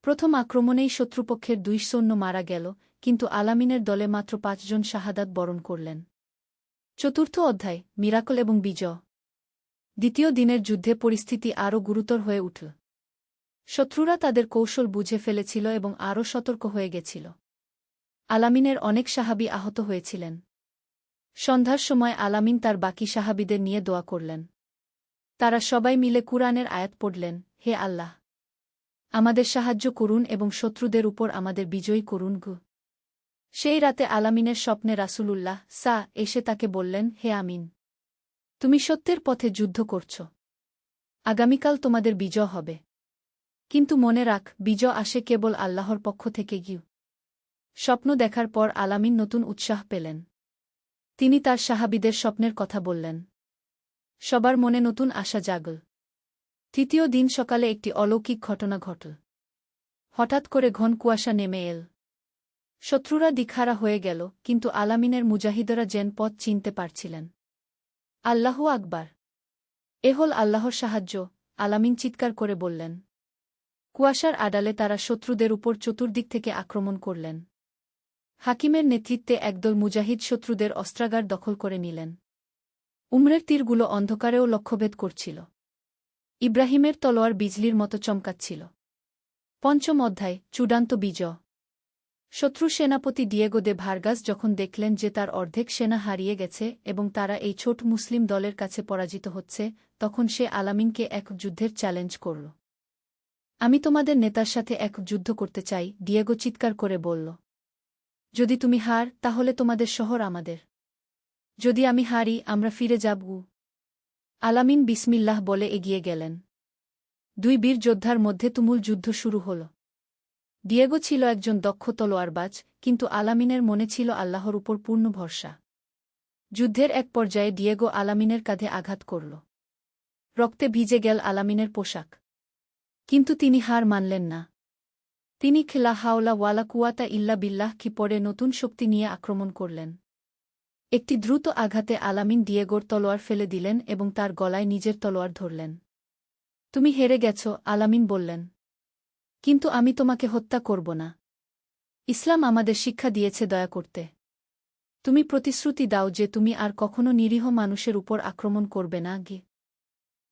[SPEAKER 1] প্রথম আক্রমণেই শত্রুপক্ষের ২ সৈন্য মারা গেল, কিন্তু আলামিনের দলে মাত্র ৫ জন শাহাদাত বরণ করলেন। চতুর্থ অধ্যায়, মিরাকল এবং বিজয়। দ্বিতীয় দিনের যুদ্ধে পরিস্থিতি আরও গুরুতর হয়ে উঠল। শত্রুরা তাদের কৌশল বুঝে ফেলেছিল এবং আরও সতর্ক হয়ে গেছিল। আলামিনের অনেক সাহাবী আহত হয়েছিলেন। সন্ধ্যার সময় আলামিন তার বাকি সাহাবীদের নিয়ে দোয়া করলেন। তারা সবাই মিলে কুরআনের আয়াত পড়লেন, হে আল্লাহ, আমাদের সাহায্য করুন এবং শত্রুদের উপর আমাদের বিজয়ী করুন। সেই রাতে আলামিনের স্বপ্নে রাসূলুল্লাহ এসে তাকে বললেন, হে আমিন, তুমি সত্যের পথে যুদ্ধ করছ। আগামীকাল তোমাদের বিজয় হবে। কিন্তু মনে রাখ, বিজয় আসে কেবল আল্লাহর পক্ষ থেকে। স্বপ্ন দেখার পর আলামিন নতুন উৎসাহ পেলেন। তিনি তার সাহাবীদের স্বপ্নের কথা বললেন। সবার মনে নতুন আশা জাগল। তৃতীয় দিন সকালে একটি অলৌকিক ঘটনা ঘটল। হঠাৎ করে ঘন কুয়াশা নেমে এল। শত্রুরা দিকহারা হয়ে গেল, কিন্তু আলামিনের মুজাহিদরা যেন পথ চিনতে পারছিলেন। আল্লাহু আকবার! এ হল আল্লাহর সাহায্য, আলামিন চিৎকার করে বললেন। কুয়াশার আড়ালে তারা শত্রুদের উপর চতুর্দিক থেকে আক্রমণ করলেন। হাকিমের নেতৃত্বে একদল মুজাহিদ শত্রুদের অস্ত্রাগার দখল করে নিলেন। উমরের তীরগুলো অন্ধকারেও লক্ষ্যভেদ করছিল। ইব্রাহিমের তলোয়ার বিজলির মতো চমকাচ্ছিল। পঞ্চম অধ্যায়, চূড়ান্ত বিজয়। শত্রু সেনাপতি ডিয়েগো দে ভার্গাস যখন দেখলেন যে তার অর্ধেক সেনা হারিয়ে গেছে এবং তারা এই ছোট মুসলিম দলের কাছে পরাজিত হচ্ছে, তখন সে আলামিনকে এক যুদ্ধের চ্যালেঞ্জ করল। আমি তোমাদের নেতার সাথে এক যুদ্ধ করতে চাই, ডিয়েগো চিৎকার করে বলল। যদি তুমি হার, তাহলে তোমাদের শহর আমাদের। যদি আমি হারি, আমরা ফিরে যাব। আলামিন বিসমিল্লাহ বলে এগিয়ে গেলেন। 2 বীর যোদ্ধার মধ্যে তুমুল যুদ্ধ শুরু হল। ডিয়েগো ছিল একজন দক্ষ তলোয়ারবাজ, কিন্তু আলামিনের মনে ছিল আল্লাহর উপর পূর্ণ ভরসা। যুদ্ধের এক পর্যায়ে ডিয়েগো আলামিনের কাঁধে আঘাত করল। রক্তে ভিজে গেল আলামিনের পোশাক। কিন্তু তিনি হার মানলেন না। তিনি লা হাওলা ওয়ালা কুওয়াতা ইল্লা বিল্লাহ পড়ে নতুন শক্তি নিয়ে আক্রমণ করলেন। একটি দ্রুত আঘাতে আলামিন ডিয়েগোর তলোয়ার ফেলে দিলেন এবং তার গলায় নিজের তলোয়ার ধরলেন। তুমি হেরে গেছ, আলামিন বললেন। কিন্তু আমি তোমাকে হত্যা করব না। ইসলাম আমাদের শিক্ষা দিয়েছে দয়া করতে। তুমি প্রতিশ্রুতি দাও যে তুমি আর কখনো নিরীহ মানুষের উপর আক্রমণ করবে না।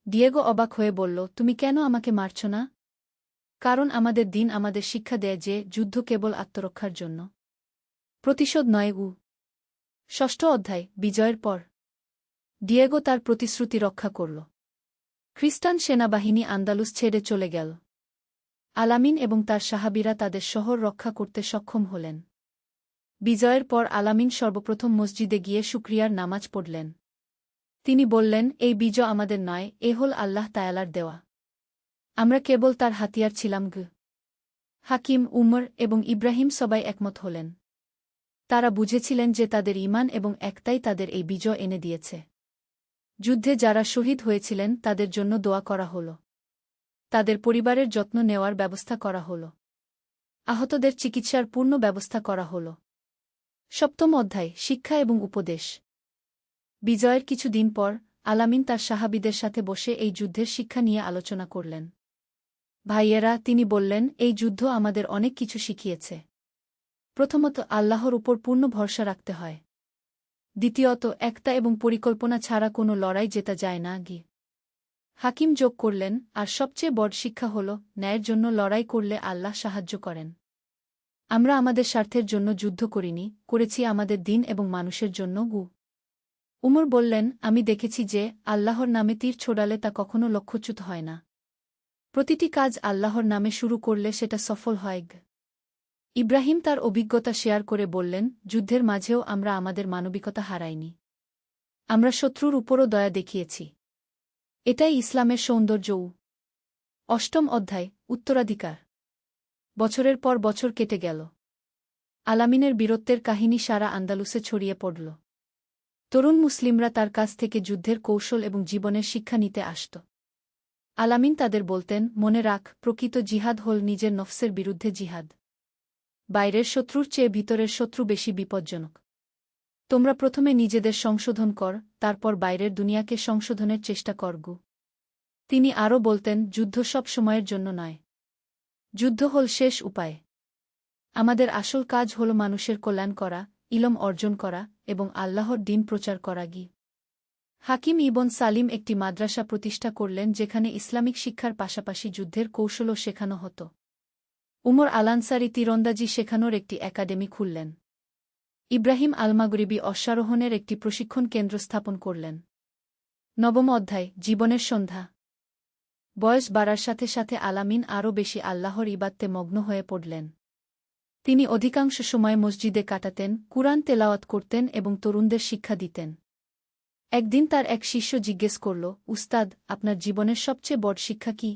[SPEAKER 1] ডিয়েগো অবাক হয়ে বলল, তুমি কেন আমাকে মারছ না? কারণ আমাদের দিন আমাদের শিক্ষা দেয় যে যুদ্ধ কেবল আত্মরক্ষার জন্য, প্রতিশোধ নয়। ষষ্ঠ অধ্যায়, বিজয়ের পর ডিয়েগো তার প্রতিশ্রুতি রক্ষা করল। খ্রিস্টান সেনাবাহিনী আন্দালুস ছেড়ে চলে গেল। আলামিন এবং তার সাহাবীরা তাদের শহর রক্ষা করতে সক্ষম হলেন। বিজয়ের পর আলামিন সর্বপ্রথম মসজিদে গিয়ে শুকরিয়ার নামাজ পড়লেন। তিনি বললেন, এই বিজয় আমাদের নয়, এ হল আল্লাহ তায়ালার দেওয়া। আমরা কেবল তার হাতিয়ার ছিলাম। হাকিম, উমর এবং ইব্রাহিম সবাই একমত হলেন। তারা বুঝেছিলেন যে তাদের ঈমান এবং একতাই তাদের এই বিজয় এনে দিয়েছে। যুদ্ধে যারা শহীদ হয়েছিলেন তাদের জন্য দোয়া করা হল। তাদের পরিবারের যত্ন নেওয়ার ব্যবস্থা করা হল। আহতদের চিকিৎসার পূর্ণ ব্যবস্থা করা হল। সপ্তম অধ্যায়, শিক্ষা এবং উপদেশ। বিজয়ের কিছু দিন পর আলামিন তার সাহাবীদের সাথে বসে এই যুদ্ধের শিক্ষা নিয়ে আলোচনা করলেন। ভাইয়েরা, তিনি বললেন, এই যুদ্ধ আমাদের অনেক কিছু শিখিয়েছে। প্রথমত, আল্লাহর উপর পূর্ণ ভরসা রাখতে হয়। দ্বিতীয়ত, একতা এবং পরিকল্পনা ছাড়া কোনো লড়াই জেতা যায় না। হাকিম যোগ করলেন, আর সবচেয়ে বড় শিক্ষা হল, ন্যায়ের জন্য লড়াই করলে আল্লাহ সাহায্য করেন। আমরা আমাদের স্বার্থের জন্য যুদ্ধ করিনি, করেছি আমাদের দিন এবং মানুষের জন্য। উমর বললেন, আমি দেখেছি যে আল্লাহর নামে তীর ছোড়ালে তা কখনো লক্ষ্যচ্যুত হয় না। প্রতিটি কাজ আল্লাহর নামে শুরু করলে সেটা সফল হয়। ইব্রাহিম তার অভিজ্ঞতা শেয়ার করে বললেন, যুদ্ধের মাঝেও আমরা আমাদের মানবিকতা হারাইনি। আমরা শত্রুর উপরও দয়া দেখিয়েছি। এটাই ইসলামের সৌন্দর্য। অষ্টম অধ্যায়, উত্তরাধিকার। বছরের পর বছর কেটে গেল। আলামিনের বীরত্বের কাহিনী সারা আন্দালুসে ছড়িয়ে পড়ল। তরুণ মুসলিমরা তার কাছ থেকে যুদ্ধের কৌশল এবং জীবনের শিক্ষা নিতে আসত। আলামিন তাদের বলতেন, মনে রাখ, প্রকৃত জিহাদ হল নিজের নফসের বিরুদ্ধে জিহাদ। বাইরের শত্রুর চেয়ে ভিতরের শত্রু বেশি বিপজ্জনক। তোমরা প্রথমে নিজেদের সংশোধন কর, তারপর বাইরের দুনিয়াকে সংশোধনের চেষ্টা করগ। তিনি আরও বলতেন, যুদ্ধ সব সময়ের জন্য নয়। যুদ্ধ হল শেষ উপায়। আমাদের আসল কাজ হল মানুষের কল্যাণ করা, ইলম অর্জন করা এবং আল্লাহর দ্বীন প্রচার করা। হাকিম ইবন সালিম একটি মাদ্রাসা প্রতিষ্ঠা করলেন যেখানে ইসলামিক শিক্ষার পাশাপাশি যুদ্ধের কৌশলও শেখানো হতো। উমর আলানসারি তীরন্দাজি শেখানোর একটি একাডেমি খুললেন। ইব্রাহিম আলমাগরিবি অশ্বারোহণের একটি প্রশিক্ষণ কেন্দ্র স্থাপন করলেন। নবম অধ্যায়, জীবনের সন্ধ্যা। বয়স বাড়ার সাথে সাথে আলামিন আরও বেশি আল্লাহর ইবাদতে মগ্ন হয়ে পড়লেন। তিনি অধিকাংশ সময় মসজিদে কাটাতেন, কুরআন তেলাওয়াত করতেন এবং তরুণদের শিক্ষা দিতেন। একদিন তার এক শিষ্য জিজ্ঞেস করল, উস্তাদ, আপনার জীবনের সবচেয়ে বড় শিক্ষা কি?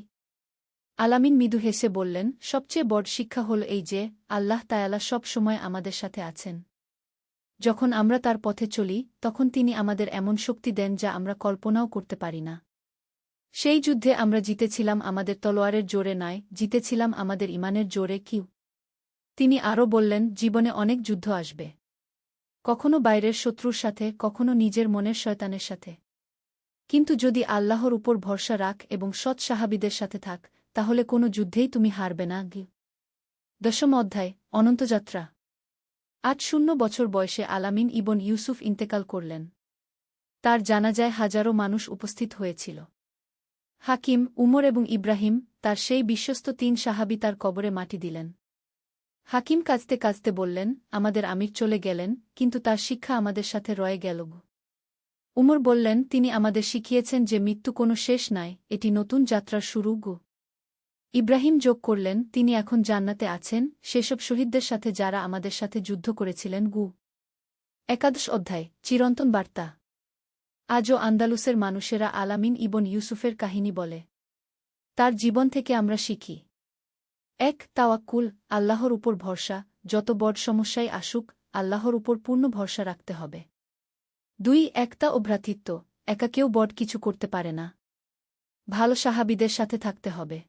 [SPEAKER 1] আলামিন মৃদু হেসে বললেন, সবচেয়ে বড় শিক্ষা হল এই যে আল্লাহ তায়ালা সব সময় আমাদের সাথে আছেন। যখন আমরা তার পথে চলি তখন তিনি আমাদের এমন শক্তি দেন যা আমরা কল্পনাও করতে পারি না। সেই যুদ্ধে আমরা জিতেছিলাম আমাদের তলোয়ারের জোরে নয়, জিতেছিলাম আমাদের ঈমানের জোরে। তিনি আরও বললেন, জীবনে অনেক যুদ্ধ আসবে। কখনো বাইরের শত্রুর সাথে, কখনো নিজের মনের শয়তানের সাথে। কিন্তু যদি আল্লাহর উপর ভরসা রাখ এবং সৎ সাহাবীদের সাথে থাক, তাহলে কোনো যুদ্ধেই তুমি হারবে না। দশম অধ্যায়, অনন্তযাত্রা। ৮০ বছর বয়সে আলামিন ইবন ইউসুফ ইন্তেকাল করলেন। তার জানাজায় হাজারো মানুষ উপস্থিত হয়েছিল। হাকিম, উমর এবং ইব্রাহিম, তার সেই বিশ্বস্ত ৩ সাহাবী তার কবরে মাটি দিলেন। হাকিম কাঁদতে কাঁদতে বললেন, আমাদের আমির চলে গেলেন, কিন্তু তার শিক্ষা আমাদের সাথে রয়ে গেল। উমর বললেন, তিনি আমাদের শিখিয়েছেন যে মৃত্যু কোনো শেষ নয়, এটি নতুন যাত্রার শুরু। ইব্রাহিম যোগ করলেন, তিনি এখন জান্নাতে আছেন, সেসব শহীদদের সাথে যারা আমাদের সাথে যুদ্ধ করেছিলেন। একাদশ অধ্যায়, চিরন্তন বার্তা। আজও আন্দালুসের মানুষেরা আলামিন ইবন ইউসুফের কাহিনী বলে। তার জীবন থেকে আমরা শিখি: ১. তাওয়াক্কুল, আল্লাহর উপর ভরসা। যত বড় সমস্যাই আসুক, আল্লাহর উপর পূর্ণ ভরসা রাখতে হবে। ২. একতা ও ভ্রাতৃত্ব, একা কেউ বড় কিছু করতে পারে না। ভালো সাহাবীদের সাথে থাকতে হবে।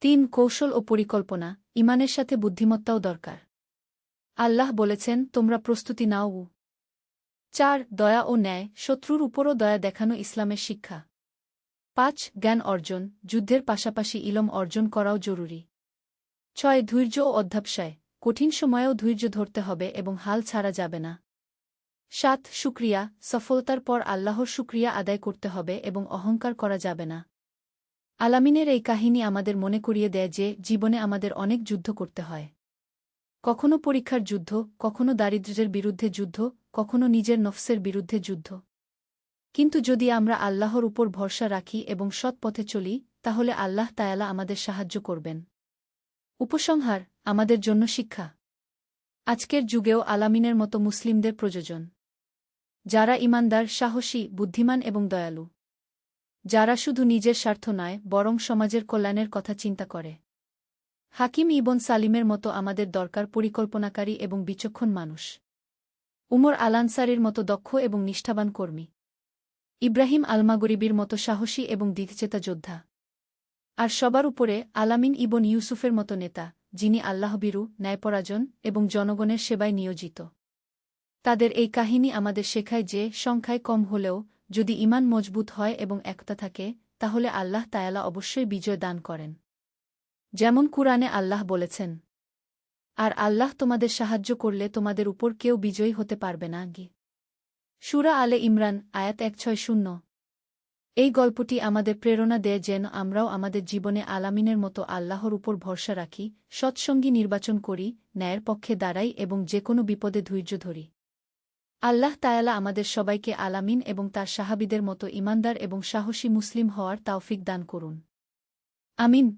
[SPEAKER 1] ৩. কৌশল ও পরিকল্পনা, ঈমানের সাথে বুদ্ধিমত্তাও দরকার। আল্লাহ বলেছেন, তোমরা প্রস্তুতি নাও। ৪. দয়া ও ন্যায়, শত্রুর উপরও দয়া দেখানো ইসলামের শিক্ষা। ৫. জ্ঞান অর্জন, যুদ্ধের পাশাপাশি ইলম অর্জন করাও জরুরি। ৬. ধৈর্য ও অধ্যবসায়, কঠিন সময়েও ধৈর্য ধরতে হবে এবং হাল ছাড়া যাবে না। শুকরিয়া। সফলতার পর আল্লাহর শুকরিয়া আদায় করতে হবে এবং অহংকার করা যাবে না। আলামিনের এই কাহিনী আমাদের মনে করিয়ে দেয় যে জীবনে আমাদের অনেক যুদ্ধ করতে হয়। কখনো পরীক্ষার যুদ্ধ, কখনো দারিদ্র্যের বিরুদ্ধে যুদ্ধ, কখনো নিজের নফসের বিরুদ্ধে যুদ্ধ। কিন্তু যদি আমরা আল্লাহর উপর ভরসা রাখি এবং সৎ পথে চলি, তাহলে আল্লাহ তায়ালা আমাদের সাহায্য করবেন। উপসংহার, আমাদের জন্য শিক্ষা। আজকের যুগেও আলামিনের মতো মুসলিমদের প্রয়োজন, যারা ঈমানদার, সাহসী, বুদ্ধিমান এবং দয়ালু। যারা শুধু নিজের স্বার্থ নয়, বরং সমাজের কল্যাণের কথা চিন্তা করে। হাকিম ইবন সালিমের মতো আমাদের দরকার পরিকল্পনাকারী এবং বিচক্ষণ মানুষ। উমর আল-আনসারীর মতো দক্ষ এবং নিষ্ঠাবান কর্মী। ইব্রাহিম আল-মাগরিবির মতো সাহসী এবং দৃঢ়চেতা যোদ্ধা। আর সবার উপরে আলামিন ইবন ইউসুফের মতো নেতা, যিনি আল্লাহভীরু, ন্যায়পরায়ণ এবং জনগণের সেবায় নিয়োজিত। তাদের এই কাহিনী আমাদের শেখায় যে সংখ্যায় কম হলেও যদি ঈমান মজবুত হয় এবং একতা থাকে, তাহলে আল্লাহ তায়ালা অবশ্যই বিজয় দান করেন। যেমন কুরআনে আল্লাহ বলেছেন, আর আল্লাহ তোমাদের সাহায্য করলে তোমাদের উপর কেউ বিজয়ী হতে পারবে না। সূরা আলে ইমরান, আয়াত 160। এই গল্পটি আমাদের প্রেরণা দেয় যেন আমরাও আমাদের জীবনে আলামিনের মতো আল্লাহর উপর ভরসা রাখি, সৎসঙ্গী নির্বাচন করি, ন্যায়ের পক্ষে দাঁড়াই এবং যেকোনো বিপদে ধৈর্য ধরি। আল্লাহ তায়ালা আমাদের সবাইকে আলামিন এবং তার সাহাবীদের মতো ঈমানদার এবং সাহসী মুসলিম হওয়ার তাওফিক দান করুন। আমিন।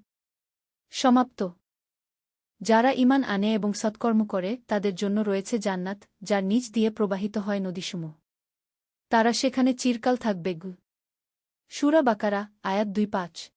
[SPEAKER 1] সমাপ্ত। যারা ঈমান আনে এবং সৎকর্ম করে, তাদের জন্য রয়েছে জান্নাত, যার নিচ দিয়ে প্রবাহিত হয় নদীসমূহ। তারা সেখানে চিরকাল থাকবে। সূরা বাকারা, আয়াত 2-5।